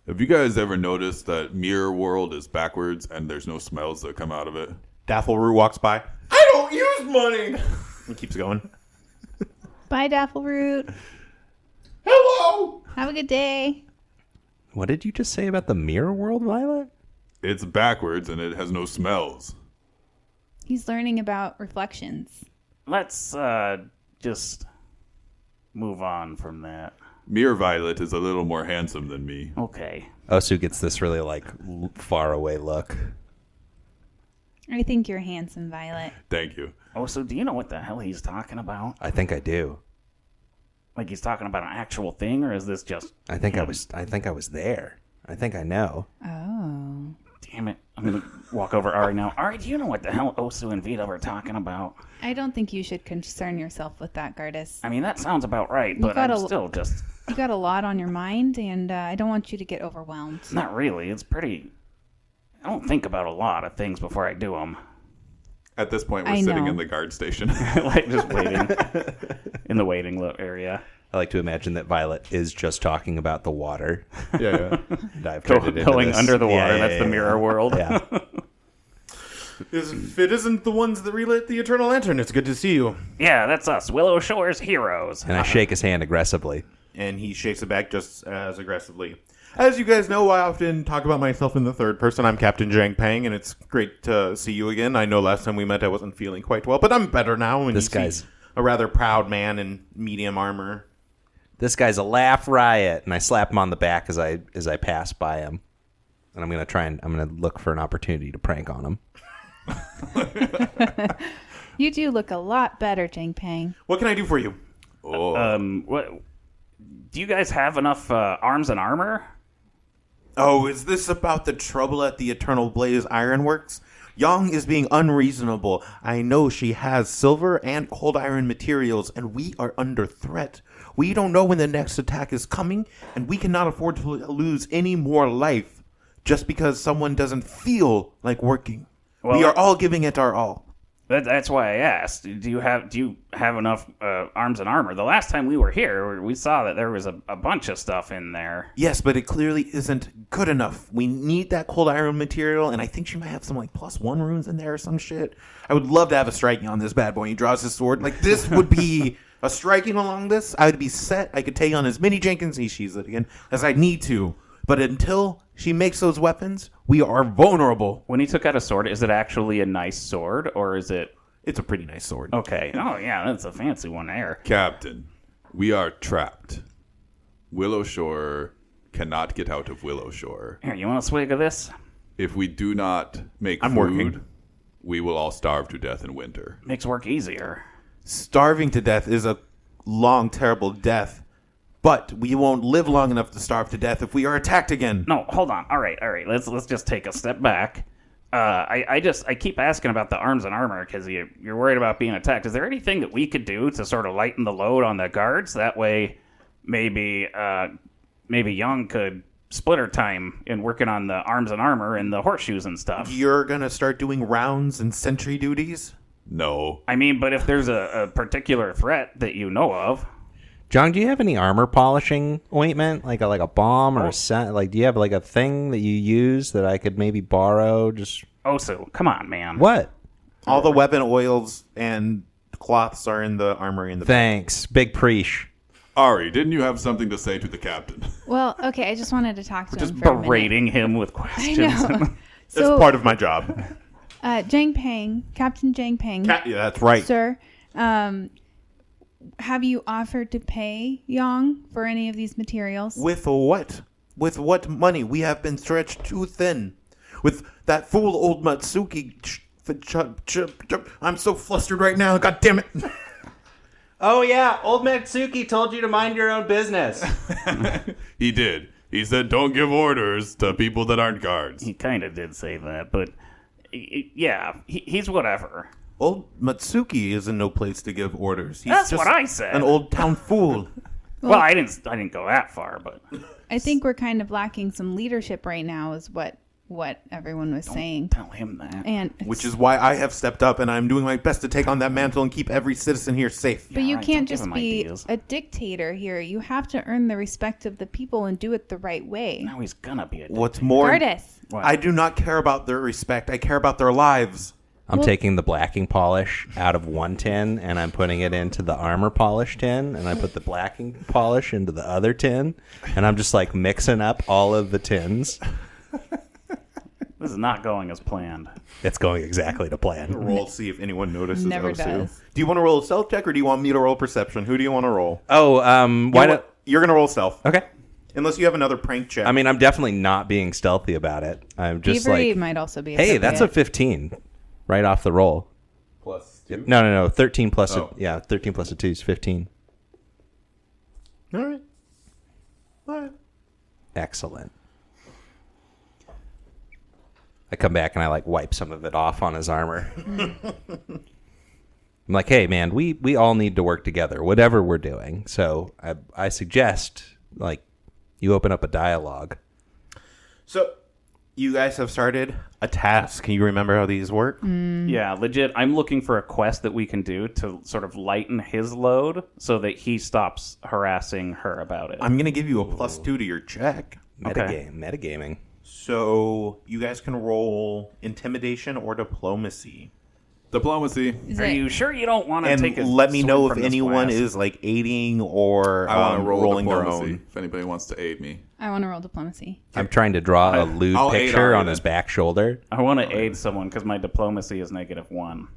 Have you guys ever noticed that Mirror World is backwards and there's no smells that come out of it? Daffleroot walks by. I don't use money! He keeps going. Bye, Daffleroot. Hello! Have a good day. What did you just say about the mirror world, Violet? It's backwards and it has no smells. He's learning about reflections. Let's just move on from that. Mirror Violet is a little more handsome than me. Okay. Osu gets this really, far away look. I think you're handsome, Violet. Thank you. Oh, so do you know what the hell he's talking about? I think I do. Like he's talking about an actual thing, or is this just? I think I was there. I think I know. Oh. Damn it! I'm gonna walk over Ari now. Ari, do you know what the hell Osu and Vito were talking about? I don't think you should concern yourself with that, Gardus. I mean, that sounds about right, but got I'm a- still just You got a lot on your mind, and I don't want you to get overwhelmed. not really. It's pretty. I don't think about a lot of things before I do them. At this point, we're I sitting know. in the guard station. Like just waiting in the waiting area. I like to imagine that Violet is just talking about the water. yeah. And I've turned it into Going this. under the water. Yeah, That's yeah, the yeah. mirror world. Yeah. If it isn't the ones that relit the Eternal Lantern, it's good to see you. Yeah, that's us, Willow Shores heroes. And I shake his hand aggressively. And he shakes it back just as aggressively. As you guys know, I often talk about myself in the third person. I'm Captain Zhang Pang, and it's great to see you again. I know last time we met I wasn't feeling quite well, but I'm better now. And This you see guy's- a rather proud man in medium armor. This guy's a laugh riot. And I slap him on the back as I pass by him. And I'm gonna look for an opportunity to prank on him. You do look a lot better, Jang Pang. What can I do for you? What? Do you guys have enough arms and armor? Oh, is this about the trouble at the Eternal Blaze Ironworks? Yang is being unreasonable. I know she has silver and cold iron materials, and we are under threat. We don't know when the next attack is coming, and we cannot afford to lose any more life just because someone doesn't feel like working. Well, we are all giving it our all. That's why I asked. Do you have enough arms and armor? The last time we were here, we saw that there was a bunch of stuff in there. Yes, but it clearly isn't good enough. We need that cold iron material, and I think she might have some like +1 runes in there or some shit. I would love to have a striking on this bad boy. He draws his sword. Like, this would be a striking along this. I would be set. I could take on as many Jenkins again as I need to. But until she makes those weapons, we are vulnerable. When he took out a sword, is it actually a nice sword, or is it... It's a pretty nice sword. Okay. Oh, yeah, that's a fancy one there. Captain, we are trapped. Willow Shore cannot get out of Willow Shore. Here, you want a swig of this? If we do not make I'm food, working. we will all starve to death in winter. Makes work easier. Starving to death is a long, terrible death. But we won't live long enough to starve to death if we are attacked again. No, hold on. All right. Let's just take a step back. I keep asking about the arms and armor because you're worried about being attacked. Is there anything that we could do to sort of lighten the load on the guards? That way, maybe Young could split her time in working on the arms and armor and the horseshoes and stuff. You're going to start doing rounds and sentry duties? No. I mean, but if there's a particular threat that you know of... John, do you have any armor polishing ointment, like a balm or a scent? Like, do you have like a thing that you use that I could maybe borrow? Just Osu, come on, man. what? All the weapon oils and cloths are in the armory in the back. Thanks, big preach. Ari, didn't you have something to say to the captain? Well, okay, I just wanted to talk to Just him for a minute. berating him with I questions. know. That's So, part of my job. Jang Pang, Captain Jang Pang, Yeah, that's right. sir, have you offered to pay Yang for any of these materials? With what? With what money? We have been stretched too thin. With that fool Old Matsuki. I'm so flustered right now. God damn it. Oh yeah, Old Matsuki told you to mind your own business. He did. He said, don't give orders to people that aren't guards. He kind of did say that, but yeah, he's whatever. Old Matsuki is in no place to give orders. He's That's just what I said. An old town fool. Well, I didn't go that far, but I think we're kind of lacking some leadership right now, is what everyone was saying. tell him that. And Which is why I have stepped up and I'm doing my best to take on that mantle and keep every citizen here safe. but you right, can't don't give just him be ideas. a dictator here. You have to earn the respect of the people and do it the right way. Now he's gonna be a What's more, Curtis. What? I do not care about their respect. I care about their lives. I'm taking the blacking polish out of one tin and I'm putting it into the armor polish tin, and I put the blacking polish into the other tin, and I'm just like mixing up all of the tins. This is not going as planned. It's going exactly to plan. Roll, see if anyone notices. Never Osu. does. Do you want to roll a stealth check or do you want me to roll perception? Who do you want to roll? Oh, why don't? You're going to roll stealth. Okay. Unless you have another prank check. I mean, I'm definitely not being stealthy about it. I'm just Thievery like, might also be. hey, that's a appropriate. 15, right off the roll. Plus 2? No. 13 plus Oh. 13 plus a 2 is 15. All right. All right. Excellent. I come back and I like wipe some of it off on his armor. I'm like, hey man, we all need to work together, whatever we're doing. So I suggest like you open up a dialogue. So, you guys have started a task. Can you remember how these work? Yeah, legit. I'm looking for a quest that we can do to sort of lighten his load so that he stops harassing her about it. I'm going to give you a +2 to your check. Metagaming. So, you guys can roll intimidation or diplomacy. Diplomacy. Is Are it- you sure you don't want to And take a let me swing know if from this anyone flask? is like aiding or I want to roll rolling their diplomacy own. if anybody wants to aid me. I want to roll diplomacy. I'm trying to draw a lewd I'll aid picture Ari on then. his back shoulder. I want to aid someone because my diplomacy is -1.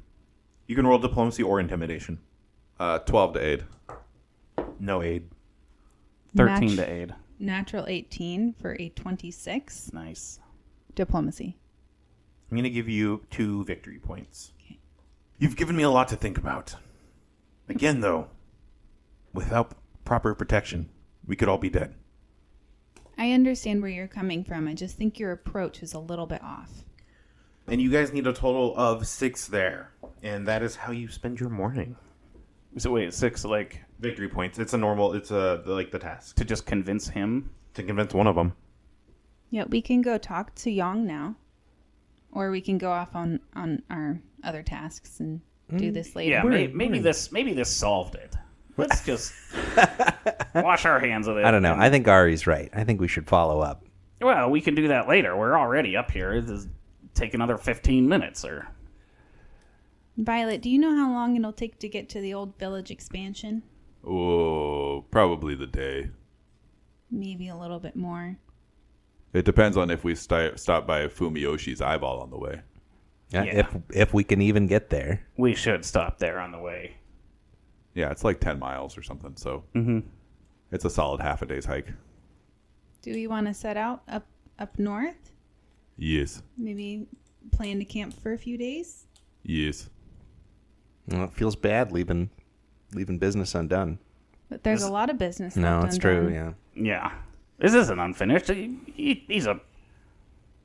You can roll diplomacy or intimidation. 12 to aid. No aid. 13 to aid. Natural 18 for a 26. Nice. Diplomacy. I'm going to give you 2 victory points. Okay. You've given me a lot to think about. Again, though, without proper protection, we could all be dead. I understand where you're coming from. I just think your approach is a little bit off. And you guys need a total of 6 there. And that is how you spend your morning. So wait, 6 like Victory points. It's the task. to just convince him? To convince one of them. Yeah, we can go talk to Yong now. Or we can go off on our other tasks and do this later. Yeah, maybe this solved it. Let's just wash our hands of it. I don't know. I think Ari's right. I think we should follow up. Well, we can do that later. We're already up here. This take another 15 minutes or... Violet, do you know how long it'll take to get to the old village expansion? Oh, probably the day. Maybe a little bit more. It depends on if we stop by Fumiyoshi's eyeball on the way. Yeah. If we can even get there. We should stop there on the way. Yeah, it's like 10 miles or something, so it's a solid half a day's hike. Do we want to set out up north? Yes. Maybe plan to camp for a few days? Yes. Well, it feels bad leaving business undone. But there's a lot of business No, left it's true, undone. yeah. Yeah. This isn't unfinished. He's I'm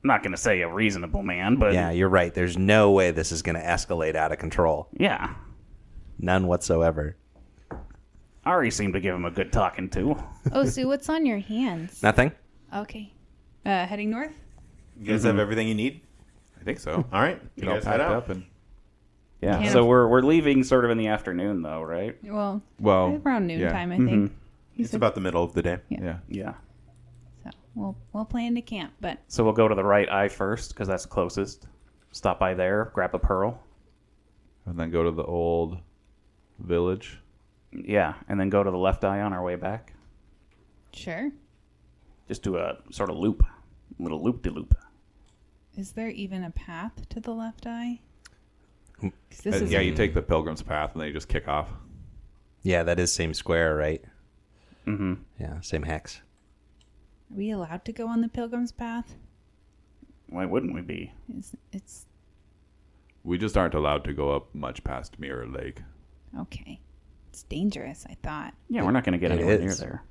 not going to say a reasonable man, but... Yeah, you're right. There's no way this is going to escalate out of control. Yeah. None whatsoever. Ari seemed to give him a good talking to. Oh, Sue, what's on your hands? Nothing? Okay. Heading north? You guys have everything you need? I think so. All right. You Get all guys head packed out. up and Yeah, Can't so aff- we're leaving sort of in the afternoon, though, right? Well, well, around noon yeah. time, I think. It's about the middle of the day. Yeah. Yeah. So we'll plan to camp, but So we'll go to the right eye first, because that's closest. Stop by there, grab a pearl. And then go to the old village. Yeah, and then go to the left eye on our way back. sure. Just do a sort of loop. Little loop-de-loop. Is there even a path to the left eye? 'Cause this is Yeah, you take the pilgrim's path and then you just kick off. Yeah, that is same square, right? Mm-hmm. Yeah, same hex. Are we allowed to go on the pilgrim's path? Why wouldn't we be? It's We just aren't allowed to go up much past Mirror Lake. okay. It's dangerous, I thought. Yeah, we're not going to get It anywhere near is. there.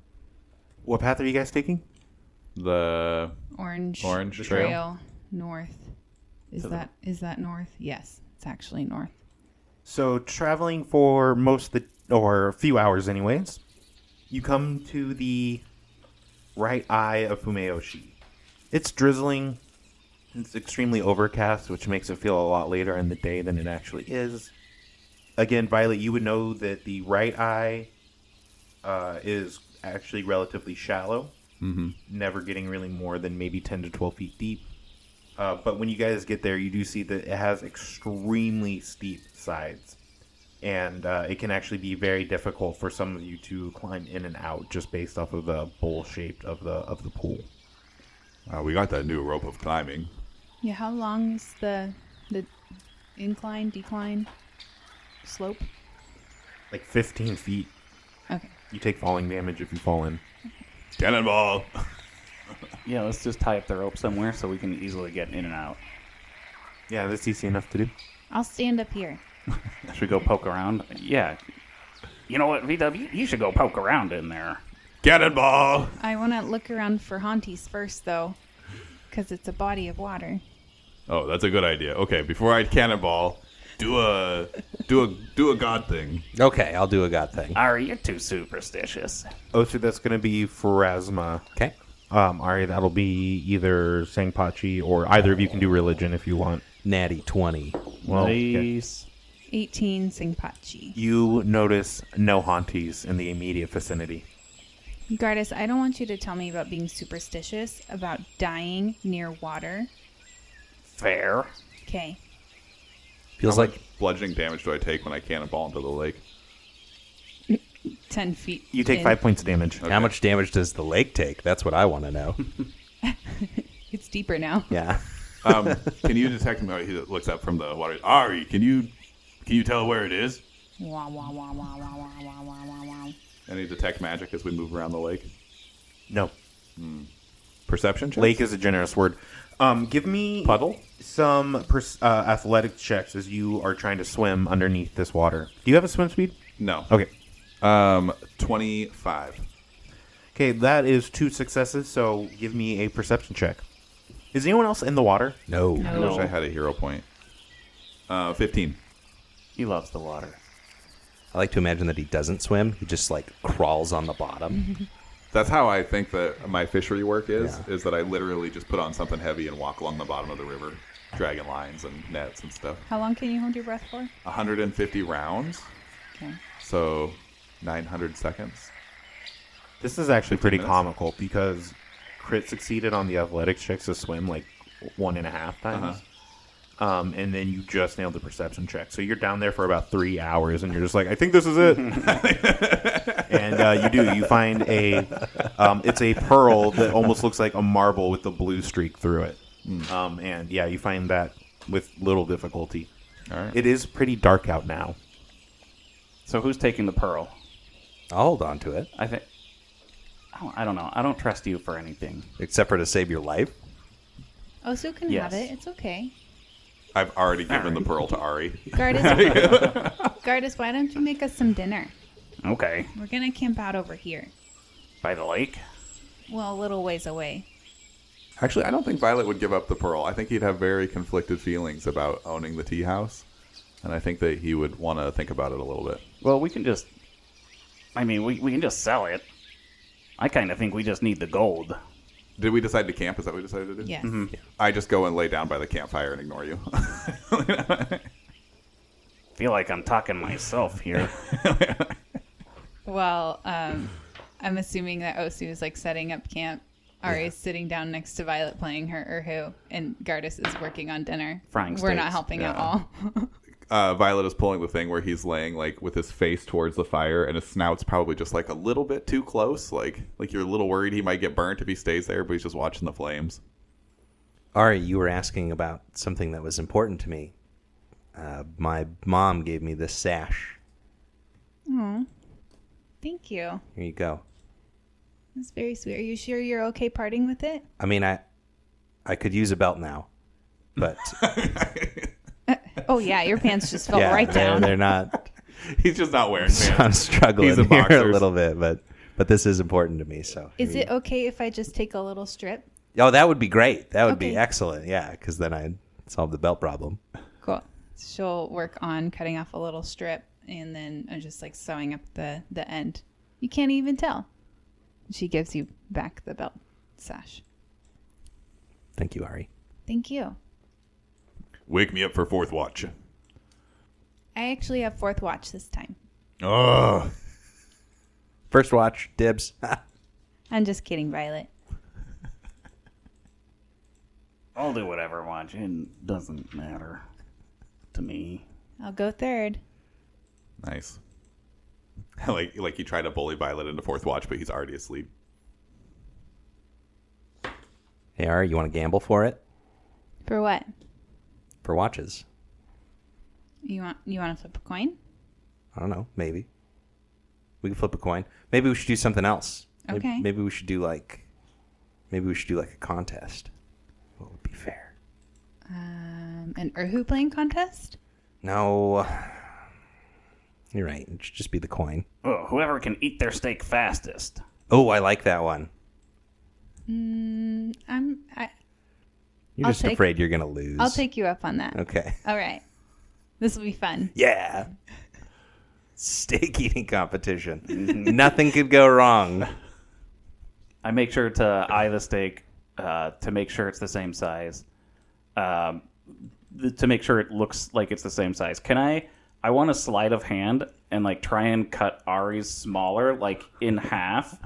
What path are you guys taking? The Orange Trail? north. Is To that north? Yes, it's actually north. So traveling for or a few hours anyways, you come to the right eye of Fumeyoshi. It's drizzling. It's extremely overcast, which makes it feel a lot later in the day than it actually is. Again, Violet, you would know that the right eye is actually relatively shallow, never getting really more than maybe 10 to 12 feet deep. But when you guys get there, you do see that it has extremely steep sides. And it can actually be very difficult for some of you to climb in and out just based off of the bowl shape of the pool. we got that new rope of climbing. Yeah, how long is the incline, decline, slope? Like 15 feet. Okay. You take falling damage if you fall in. Cannonball! Yeah, let's just tie up the rope somewhere so we can easily get in and out. Yeah, that's easy enough to do. I'll stand up here. Should we go poke around? Yeah. You know what, VW? You should go poke around in there. Cannonball! I want to look around for haunties first, though, because it's a body of water. Oh, that's a good idea. Okay, before I cannonball, do a god thing. Okay, I'll do a god thing. Ari, you're too superstitious. Oh, so that's going to be Pharasma. Okay. Ari, that'll be either Sangpachi or either of you can do religion if you want. Natty 20. Well, okay. Nice. 18 Singpachi. You notice no haunties in the immediate vicinity. Gardas, I don't want you to tell me about being superstitious about dying near water. Fair. Okay. Feels How like much bludgeoning damage do I take when I cannonball into the lake? 10 feet. You take in. 5 points of damage. Okay. how much damage does the lake take? That's what I want to know. It's deeper now. Yeah. Can you detect him? He looks up from the water. Ari, can you tell where it is? Wah, wah, wah, wah, wah, wah, wah, wah, wah, wah. Any detect magic as we move around the lake? No. Perception checks? Lake is a generous word. Give me Puddle? some athletic checks as you are trying to swim underneath this water. Do you have a swim speed? No. Okay. 25. Okay, that is 2 successes, so give me a perception check. Is anyone else in the water? No. I wish I had a hero point. 15. He loves the water. I like to imagine that he doesn't swim. He just like crawls on the bottom. That's how I think that my fishery work Yeah. is that I literally just put on something heavy and walk along the bottom of the river, dragging lines and nets and stuff. How long can you hold your breath for? 150 rounds, Okay. so 900 seconds. This is actually pretty minutes. comical because Crit succeeded on the athletics checks to swim like 1.5 times. And then you just nailed the perception check. So you're down there for about 3 hours and you're just like, I think this is it. And you do. You find it's a pearl that almost looks like a marble with a blue streak through it. And yeah, you find that with little difficulty. All right. It is pretty dark out now. So who's taking the pearl? I'll hold on to it, I think. I don't know. I don't trust you for anything. except for to save your life. Osu can Yes. have it. It's okay. I've already given the pearl to Ari. Gardus, why don't you make us some dinner? Okay. We're going to camp out over here. By the lake? Well, a little ways away. Actually, I don't think Violet would give up the pearl. I think he'd have very conflicted feelings about owning the tea house. And I think that he would want to think about it a little bit. Well, we can just... I mean, we can just sell it. I kind of think we just need the gold. Did we decide to camp? Is that what we decided to do? Yes. I just go and lay down by the campfire and ignore you. Feel like I'm talking myself here. Well, I'm assuming that Osu is like setting up camp. Ari's sitting down next to Violet playing her Urhu, and Gardus is working on dinner. Frying We're not steaks. helping at Yeah. all. Violet is pulling the thing where he's laying like with his face towards the fire, and his snout's probably just like a little bit too close. Like you're a little worried he might get burnt if he stays there, but he's just watching the flames. Ari, you were asking about something that was important to me. My mom gave me this sash. Thank you. Here you go. That's very sweet. Are you sure you're okay parting with it? I mean, I could use a belt now, but Oh, yeah. Your pants just fell yeah, right down. They're not. He's just not wearing So I'm pants. struggling He's in here a boxers. little bit, but this is important to me. So Is it okay if I just take a little strip? Oh, that would be great. That would be Okay. excellent. Yeah, because then I'd solve the belt problem. Cool. She'll work on cutting off a little strip and then just like sewing up the end. You can't even tell. She gives you back the belt sash. Thank you, Ari. Thank you. Wake me up for fourth watch. I actually have fourth watch this time. Oh, First watch, dibs. I'm just kidding, Violet. I'll do whatever I want. It doesn't matter to me. I'll go third. nice. like you try to bully Violet into fourth watch, but he's already asleep. Hey, Ari, you want to gamble for it? For what? For watches? You want to flip a coin? I don't know. Maybe. We can flip a coin. Maybe we should do something else. Okay. Maybe we should do like a contest. What would be fair? An Urhu playing contest? No. You're right. It should just be the coin. Oh, whoever can eat their steak fastest. Oh, I like that one. You're You're I'll just take- afraid you're going to lose. I'll take you up on that. Okay. All right. This will be fun. Yeah. Steak eating competition. Nothing could go wrong. I make sure to eye the steak to make sure it's the same size. To make sure it looks like it's the same size. I want a sleight of hand and like try and cut Ari's smaller, like in half.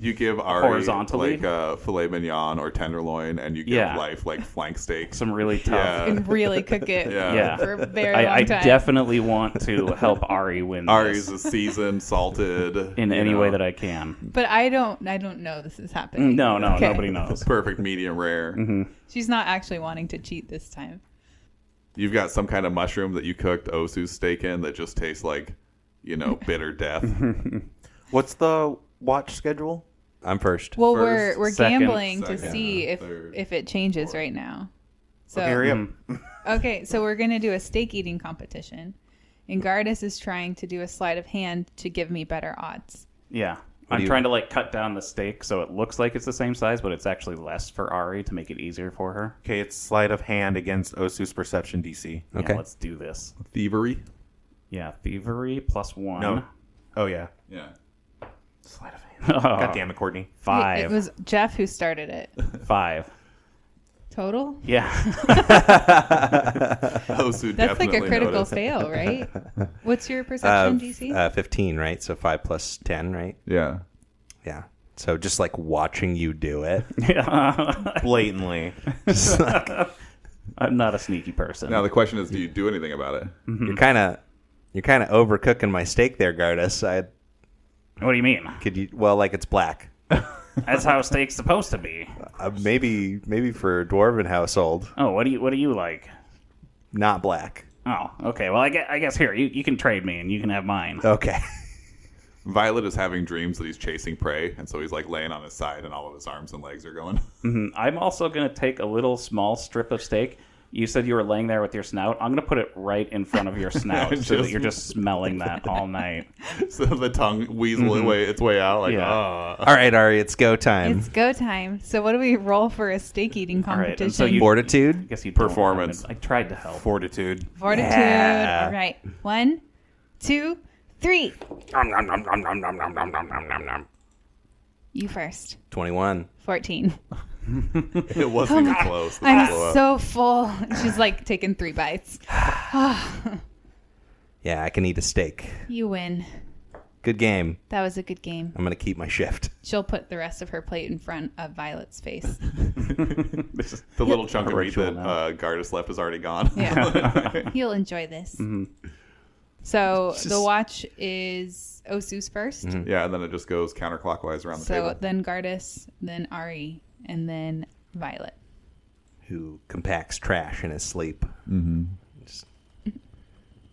You give Ari Horizontally? like a filet mignon or tenderloin, and you give Yeah. Life like flank steak. Some really tough. Yeah. And really cook it Yeah. for a very long I time. definitely want to help Ari win Ari's this is seasoned, salted in you any know, way that I can. But I don't know this is happening. No, Okay. nobody knows. perfect medium rare. She's not actually wanting to cheat this time. You've got some kind of mushroom that you cooked Osu's steak in that just tastes like, bitter death. What's the watch schedule? I'm first. Well, First, we're second, gambling to second, see third, if it changes right now. So Okay, hurry up. okay, so we're gonna do a steak eating competition, and Gardus is trying to do a sleight of hand to give me better odds. Yeah. do I'm you- trying to like cut down the steak so it looks like it's the same size, but it's actually less for Ari to make it easier for her. Okay, it's sleight of hand against Osu's perception DC. Okay. Yeah, let's do this. Thievery. Yeah, thievery +1. No. Oh, yeah. Yeah. Sleight of hand. Oh, God damn it, Courtney. 5. It was Jeff who started it. 5. Total? Yeah. Osu That's like a definitely critical noticed. fail, right? What's your perception, DC? 15, right? So 5 plus 10, right? Yeah. Yeah. So just like watching you do it. Blatantly. Just like, I'm not a sneaky person. Now the question is, do you do anything about it? you're kind of overcooking my steak there, Gardus. What do you mean? Could you? Well, like it's black. That's how steak's supposed to be. Maybe for a dwarven household, Oh, what do you like? not black. Oh, okay. Well, I guess here you can trade me and you can have mine. Okay. Violet is having dreams that he's chasing prey, and so he's like laying on his side, and all of his arms and legs are going. I'm also gonna take a little small strip of steak. You said you were laying there with your snout. I'm gonna put it right in front of your snout so that you're just smelling that all night. So the tongue weasel its way out, like, Yeah. All right, Ari, it's go time. It's go time. So what do we roll for a steak eating All right, competition? and so you- I Fortitude. guess you Performance. don't have it. I tried to help. Fortitude. Fortitude. Yeah. All right. 1, 2, 3. You first. 21. 14. It wasn't even close. The I'm blow up. so full. She's like taking 3 bites. Yeah, I can eat a steak. You win. Good game. That was a good game. I'm gonna keep my shift. She'll put the rest of her plate in front of Violet's face. This is- The little chunk of meat Ritual that now. Gardus left is already gone. Yeah. You'll enjoy this. So the watch is Osu's first. Yeah, and then it just goes counterclockwise around the So table. then Gardus, then Ari, and then Violet. Who compacts trash in his sleep. Mm-hmm. Just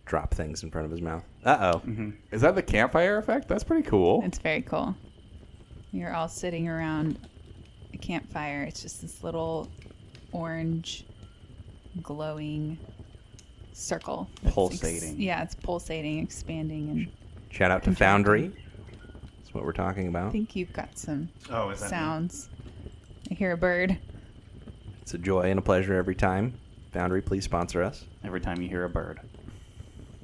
drop things in front of his mouth. Uh-oh. Is that the campfire effect? That's pretty cool. It's very cool. You're all sitting around a campfire. It's just this little orange, glowing circle. that's Pulsating. Yeah, it's pulsating, expanding, and Shout out to Contracting. Foundry. That's what we're talking I about. think you've got some Oh, is that me? sounds. I hear a bird. It's a joy and a pleasure every time. Foundry, please sponsor us. Every time you hear a bird.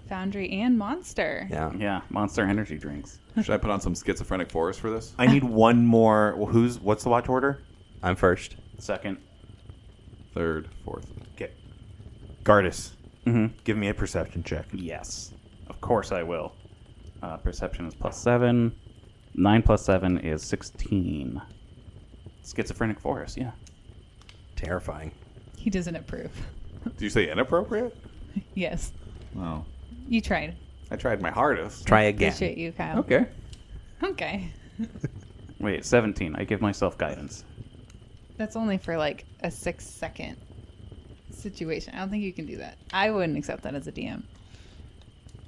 Foundry and Monster. Yeah. Yeah, Monster Energy drinks. Should I put on some schizophrenic forest for this? I need one more. What's the watch order? I'm first. Second. Third, fourth. Okay. Gardus, Mm-hmm. give me a perception check. Yes, of course I will. Perception is +7. 9 + 7 is 16. Schizophrenic forest, yeah. Terrifying. He doesn't approve. Did you say inappropriate? Yes. Oh. You tried. I tried my hardest. Try again. Appreciate you, Kyle. Okay. Okay. Wait, 17. I give myself guidance. That's only for like a 6-second situation. I don't think you can do that. I wouldn't accept that as a DM.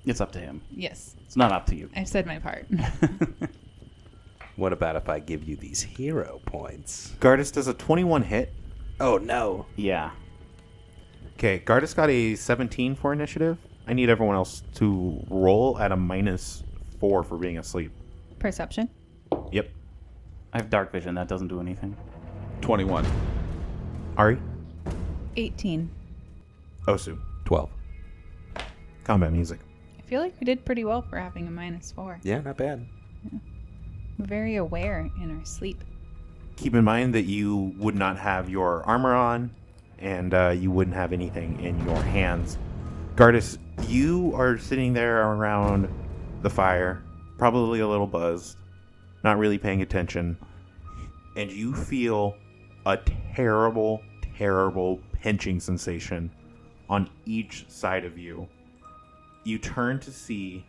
It's up to him. Yes. It's not up to you. I've said my part. What about if I give you these hero points? Gardus does a 21 hit. Oh, no. Yeah. Okay, Gardus got a 17 for initiative. I need everyone else to roll at a -4 for being asleep. Perception. Yep. I have dark vision. That doesn't do anything. 21. Ari? 18. Osu. 12. Combat music. I feel like we did pretty well for having a -4. Yeah, not bad. We're very aware in our sleep. Keep in mind that you would not have your armor on, and you wouldn't have anything in your hands. Gardus, you are sitting there around the fire, probably a little buzzed, not really paying attention, and you feel a terrible, terrible pinching sensation on each side of you. You turn to see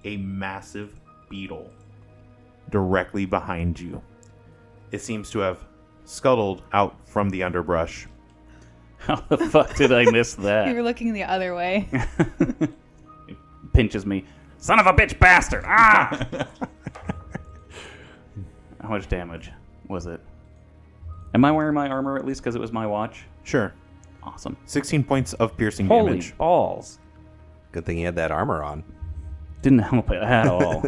a massive beetle directly behind you. It seems to have scuttled out from the underbrush. How the fuck did I miss You that? were looking the other way. Pinches me. Son of a bitch bastard! Ah! How much damage was it? Am I wearing my armor at least because it was my watch? Sure. Awesome. 16 points of piercing Holy damage. balls. Good thing he had that armor on. Didn't help it at all.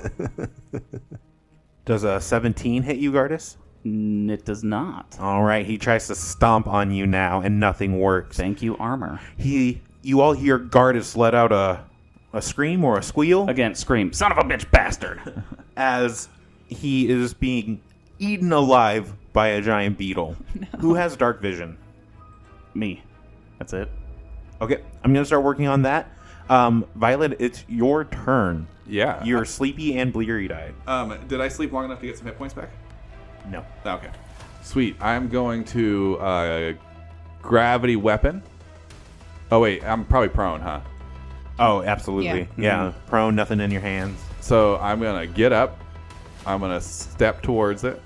Does a 17 hit you, Gardas? It does not. All right, he tries to stomp on you now, and nothing works. Thank you, armor. You all hear Gardas let out a scream or a squeal Again, scream. Son of a bitch bastard. as he is being eaten alive by a giant beetle. Who has dark vision? Me. That's it. Okay, I'm going to start working on that. Violet, it's your turn. Yeah. You're sleepy and bleary-eyed. Did I sleep long enough to get some hit points back? No. Okay. Sweet. I'm going to gravity weapon. Oh, wait. I'm probably prone, huh? Oh, absolutely. Yeah. Prone, nothing in your hands. So I'm going to get up. I'm going to step towards it.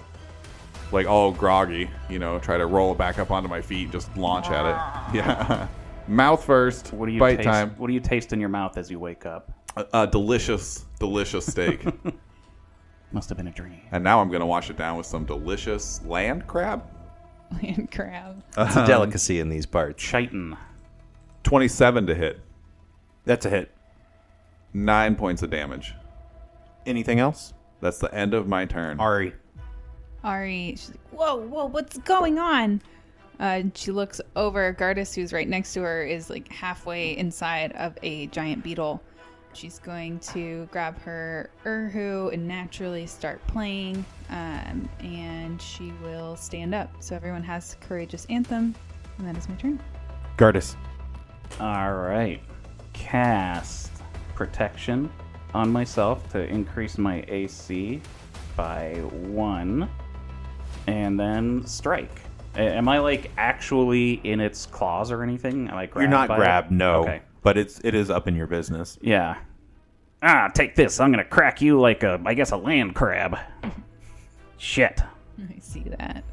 Like all groggy, try to roll it back up onto my feet, just launch at it. Yeah. Mouth first. What do you bite taste? time. What do you taste in your mouth as you wake up? A delicious steak. Must have been a dream. And now I'm going to wash it down with some delicious land crab. Land crab. It's a delicacy in these parts. Chitin. 27 to hit. That's a hit. 9 points of damage. Anything else? That's the end of my turn. Ari. Ari, she's like, whoa, what's going on? She looks over. Gardas, who's right next to her, is like halfway inside of a giant beetle. She's going to grab her Urhu and naturally start playing, and she will stand up. So everyone has Courageous Anthem, and that is my turn. Gardas. All right. Cast Protection on myself to increase my AC by 1. And then strike. Am I like actually in its claws or anything? Am I grabbed? You're not by grabbed, it? no. Okay. But it is up in your business. Yeah. Take this. I'm gonna crack you like a land crab. Shit. I see that.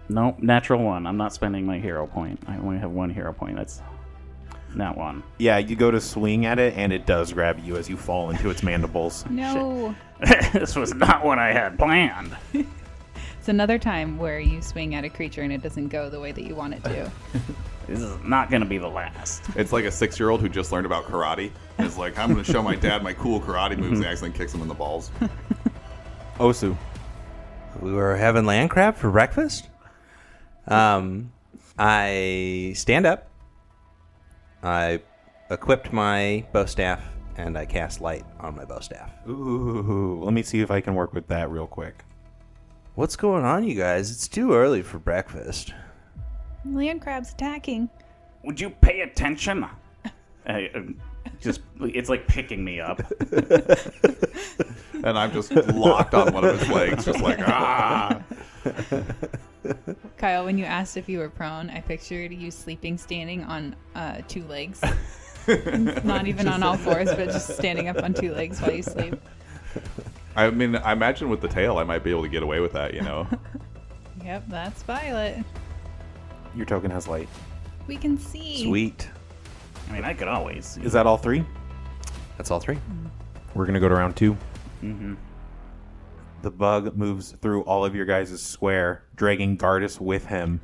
Nope. Natural 1. I'm not spending my hero point. I only have 1 hero point. That's not 1. Yeah, you go to swing at it, and it does grab you as you fall into its mandibles. No. This was not what I had planned. It's another time where you swing at a creature and it doesn't go the way that you want it to. This is not gonna be the last. It's like a 6-year-old who just learned about karate. It's like, I'm going to show my dad my cool karate moves, and accidentally kicks him in the balls. Osu. We were having land crab for breakfast. I stand up. I equipped my bow staff, and I cast light on my bow staff. Ooh, let me see if I can work with that real quick. What's going on, you guys? It's too early for breakfast. Land crab's attacking. Would you pay attention? It's like picking me up. And I'm just locked on one of his legs, just like, ah. Kyle, when you asked if you were prone, I pictured you sleeping standing on 2 legs. Not even on all fours, but just standing up on 2 legs while you sleep. I mean, I imagine with the tail, I might be able to get away with that, Yep, that's Violet. Your token has light. We can see. Sweet. I mean, I could always. Is that all 3? That's all 3. We're going to go to round 2. Mm-hmm. The bug moves through all of your guys' square, dragging Gardas with him.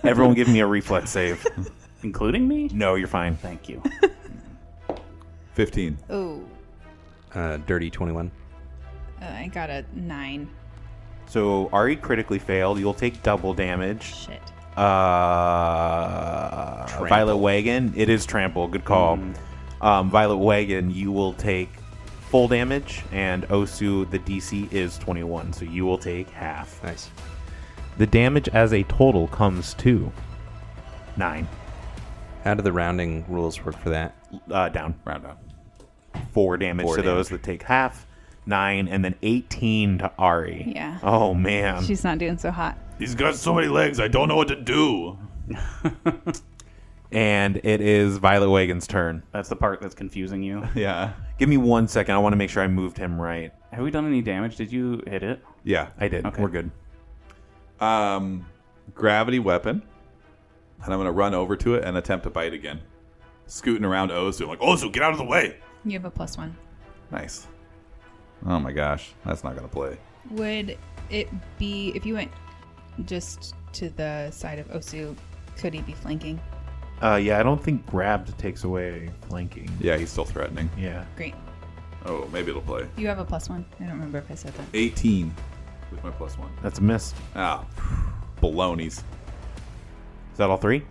Everyone give me a reflex save. Including me? No, you're fine. Thank you. 15. Oh, Dirty 21. I got a 9. So Ari critically failed. You'll take double damage. Shit. Violet Wagon, it is trample. Good call. Violet Wagon, you will take full damage, and Osu, the DC is 21, so you will take half. Nice. The damage as a total comes to 9. How do the rounding rules work for that? Down. Round down. 4 damage 4 to those that take half, 9, and then 18 to Ari. Yeah. Oh, man. She's not doing so hot. He's got so many legs, I don't know what to do. And it is Violet Wagon's turn. That's the part that's confusing you. Yeah. Give me 1 second. I want to make sure I moved him right. Have we done any damage? Did you hit it? Yeah. I did. Okay. We're good. Gravity weapon. And I'm going to run over to it and attempt to bite again. Scooting around Ozu. I'm like, Ozu, get out of the way. You have a +1. Nice. Oh my gosh, that's not gonna play. Would it be if you went just to the side of Osu? Could he be flanking? Yeah, I don't think grabbed takes away flanking. Yeah, he's still threatening. Yeah. Great. Oh, maybe it'll play. You have a +1. I don't remember if I said that. 18 with my +1. That's a miss. Ah, balonies. Is that all three?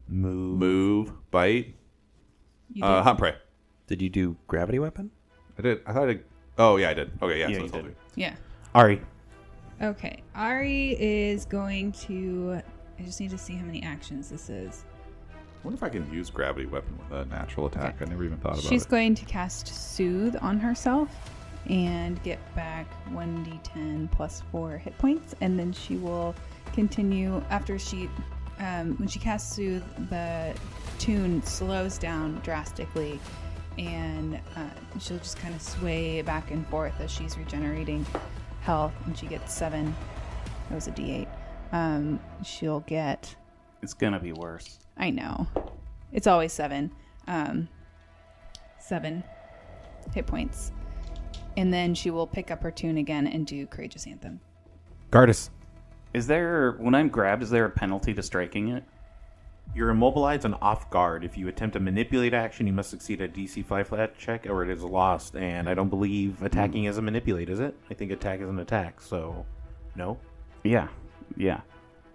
Move, bite, You did. hunt, prey. Did you do gravity weapon? I did. I thought I. Oh yeah, I did. Okay, yeah. Yeah, so you it's all did. three. Yeah. Ari. Okay. Ari is going to. I just need to see how many actions this is. I wonder if I can use gravity weapon with a natural attack. Okay. I never even thought about She's it. going to cast Soothe on herself and get back 1d10 plus 4 hit points, and then she will continue after she. When she casts Soothe, the tune slows down drastically, and she'll just kind of sway back and forth as she's regenerating health, and she gets 7. That was a d8. She'll get. It's gonna be worse. I know. It's always 7. 7 hit points. And then she will pick up her tune again and do Courageous Anthem. Gardas. Is there, when I'm grabbed, is there a penalty to striking it? You're immobilized and off guard. If you attempt a manipulate action, you must succeed a DC 5 flat check or it is lost. And I don't believe attacking is a manipulate, is it? I think attack is an attack, so no. Yeah.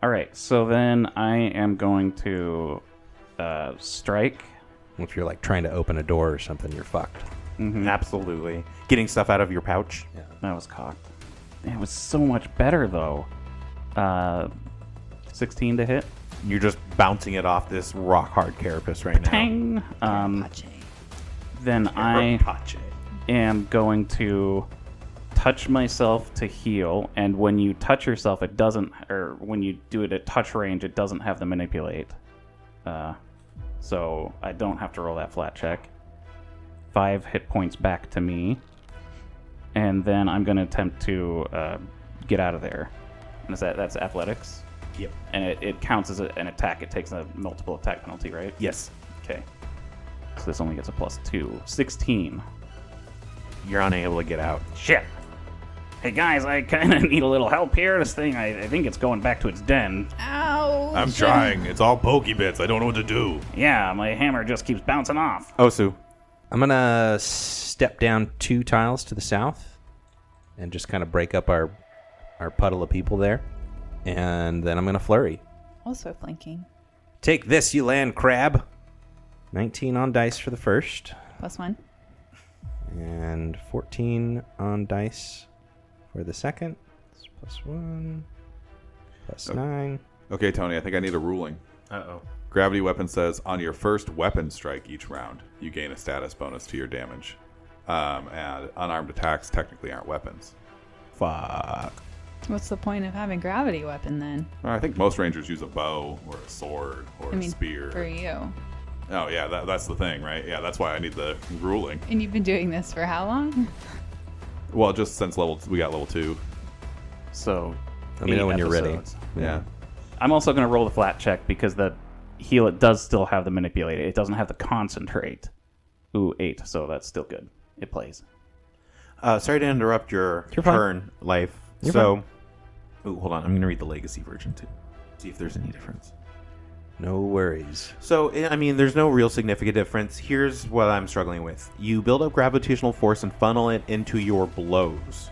All right, so then I am going to strike. If you're like trying to open a door or something, you're fucked. Absolutely. Getting stuff out of your pouch. That was cocked. It was so much better, though. 16 to hit. You're just bouncing it off this rock hard carapace right now. Tang! Pache. Then I am going to touch myself to heal, and when you touch yourself, it doesn't, or when you do it at touch range, it doesn't have the manipulate. So I don't have to roll that flat check. 5 hit points back to me, and then I'm going to attempt to get out of there. And that's athletics? Yep. And it counts as an attack. It takes a multiple attack penalty, right? Yes. Okay. So this only gets a +2. 16. You're unable to get out. Shit. Hey guys, I kind of need a little help here. This thing, I think it's going back to its den. Ow! I'm trying. It's all pokey bits. I don't know what to do. Yeah, my hammer just keeps bouncing off. Osu. I'm going to step down 2 tiles to the south and just kind of break up our puddle of people there. And then I'm going to flurry. Also flanking. Take this, you land crab. 19 on dice for the first. +1. And 14 on dice for the second. It's +1. +9. Okay, Tony, I think I need a ruling. Uh-oh. Gravity weapon says on your first weapon strike each round, you gain a status bonus to your damage. And unarmed attacks technically aren't weapons. Fuck. What's the point of having gravity weapon then? I think most rangers use a bow or a sword or a spear. For you. Oh, yeah, that's the thing, right? Yeah, that's why I need the ruling. And you've been doing this for how long? Well, just since we got level 2. So, Let me know 8 when you're ready. episodes. Yeah. I'm also going to roll the flat check because the heal, it does still have the manipulate. It doesn't have the concentrate. Ooh, 8, so that's still good. It plays. Sorry to interrupt your You're fine. turn, Life. You're Ooh, hold on. I'm going to read the Legacy version, too. See if there's any difference. No worries. So, I mean, there's no real significant difference. Here's what I'm struggling with. You build up gravitational force and funnel it into your blows.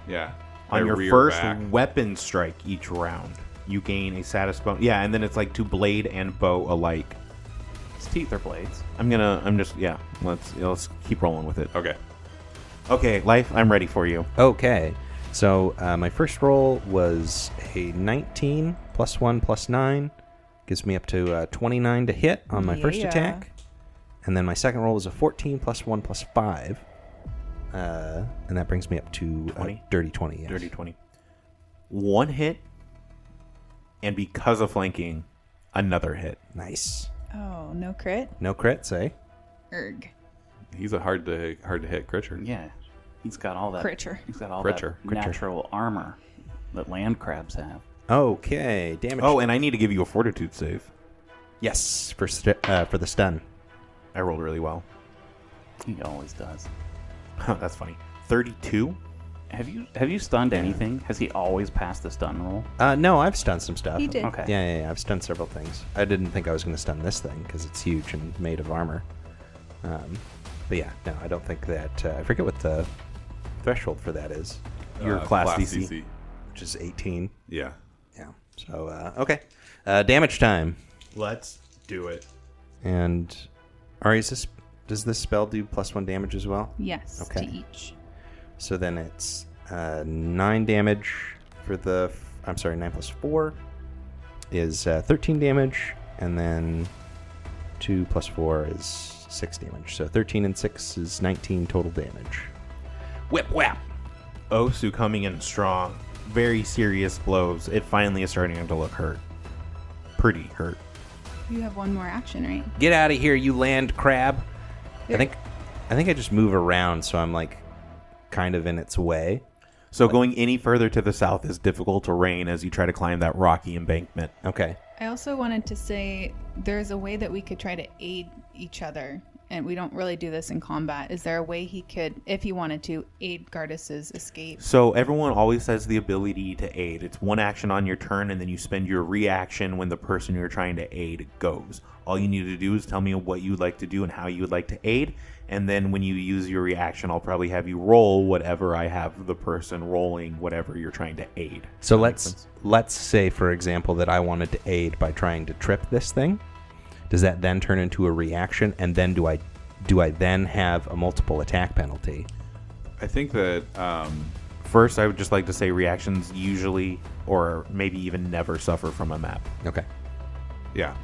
Yeah. On I your rear first back. weapon strike each round, you gain a status bonus. Yeah, and then it's like to blade and bow alike. Its teeth are blades. Let's keep rolling with it. Okay. Okay, Life, I'm ready for you. Okay. So my first roll was a 19 +1 +9. Gives me up to 29 to hit on my first Yeah. attack. And then my second roll was a 14 +1 +5. And that brings me up to 20? dirty 20. Yes. Dirty 20. One hit, and because of flanking, another hit. Nice. Oh, no crit? No crits, eh? Erg. He's a hard to hit creature. Yeah. He's got all that. Critter. He's got all Critter. that natural armor that land crabs have. Okay. Damage. Oh, and I need to give you a fortitude save. yes, for the stun. I rolled really well. He always does. That's funny. 32. Have you stunned anything? Has he always passed the stun roll? No, I've stunned some stuff. He did. Okay. Yeah. I've stunned several things. I didn't think I was going to stun this thing because it's huge and made of armor. But yeah, no, I don't think that. I forget what the threshold for that is, Your class DC. which is 18. Yeah. Yeah. So okay, damage time. Let's do it. And Ari, does this spell do +1 damage as well? Yes, Okay. to each. So then it's 9 damage for the. I'm sorry, 9 + 4 is 13 damage, and then 2 + 4 is 6 damage. So 13 and 6 is 19 total damage. Whip whap. Osu coming in strong. Very serious blows. It finally is starting to look hurt. Pretty hurt. You have one more action, right? Get out of here, you land crab. I think I just move around, so I'm like kind of in its way. So going any further to the south is difficult terrain as you try to climb that rocky embankment. Okay. I also wanted to say there's a way that we could try to aid each other, and we don't really do this in combat. Is there a way he could, if he wanted to, aid Gardas' escape? So everyone always has the ability to aid. It's one action on your turn, and then you spend your reaction when the person you're trying to aid goes. All you need to do is tell me what you would like to do and how you would like to aid, and then when you use your reaction, I'll probably have you roll whatever I have the person rolling, whatever you're trying to aid. So Does that make sense? let's say, for example, that I wanted to aid by trying to trip this thing. Does that then turn into a reaction, and then do I then have a multiple attack penalty? I think that First, I would just like to say reactions usually, or maybe even never, suffer from a map. Okay. yeah,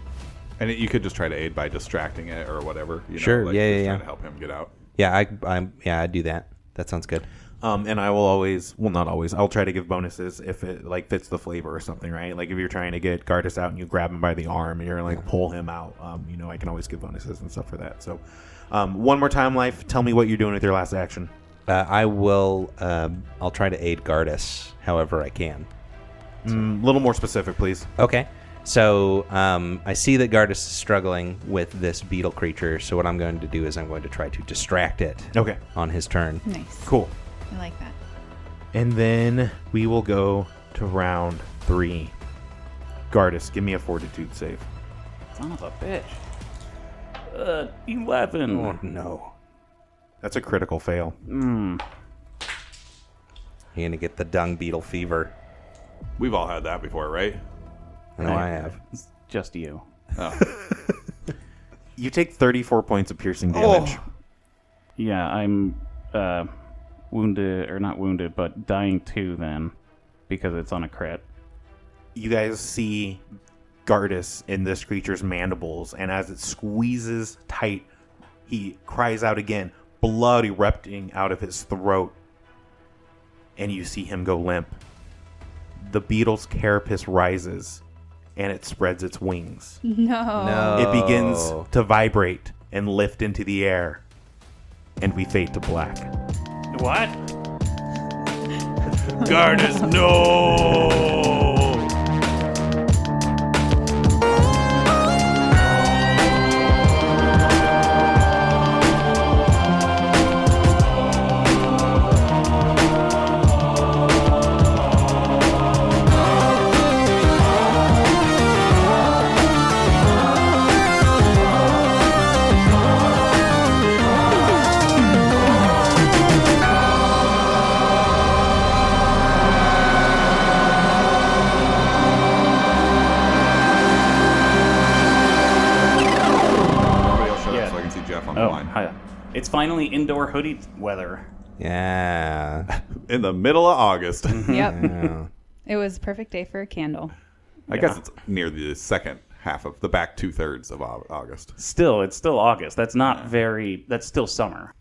and you could just try to aid by distracting it or whatever. You know, Sure, like yeah, just yeah. trying to help him get out. Yeah, I'd do that. That sounds good. And I will always, well, not always, I'll try to give bonuses if it like fits the flavor or something, right? Like if you're trying to get Gardas out and you grab him by the arm and you're like pull him out, I can always give bonuses and stuff for that. So, one more time, Life. Tell me what you're doing with your last action. I will. I'll try to aid Gardas however I can. A little more specific, please. Okay. So I see that Gardas is struggling with this beetle creature. So what I'm going to do is I'm going to try to distract it Okay, on his turn. Nice. cool. I like that. And then we will go to round 3. Gardas, give me a fortitude save. Son of a bitch. 11. Oh no! That's a critical fail. You're gonna get the dung beetle fever. We've all had that before, right? I know I have. It's just you. Oh. You take 34 points of piercing damage. Yeah, I'm wounded, or not wounded, but dying too then, because it's on a crit. You guys see Gardas in this creature's mandibles, and as it squeezes tight, he cries out again, blood erupting out of his throat, and you see him go limp. The beetle's carapace rises, and it spreads its wings. No. It begins to vibrate and lift into the air, and we fade to black. What? Gardas, no! Everybody else shut up so I can see Jeff on the Oh, line. hi. It's finally indoor hoodie weather. Yeah. In the middle of August. Yep. Yeah. It was a perfect day for a candle. I guess it's near the second half of the back 2/3 of August. Still, it's still August. That's not very. That's still summer.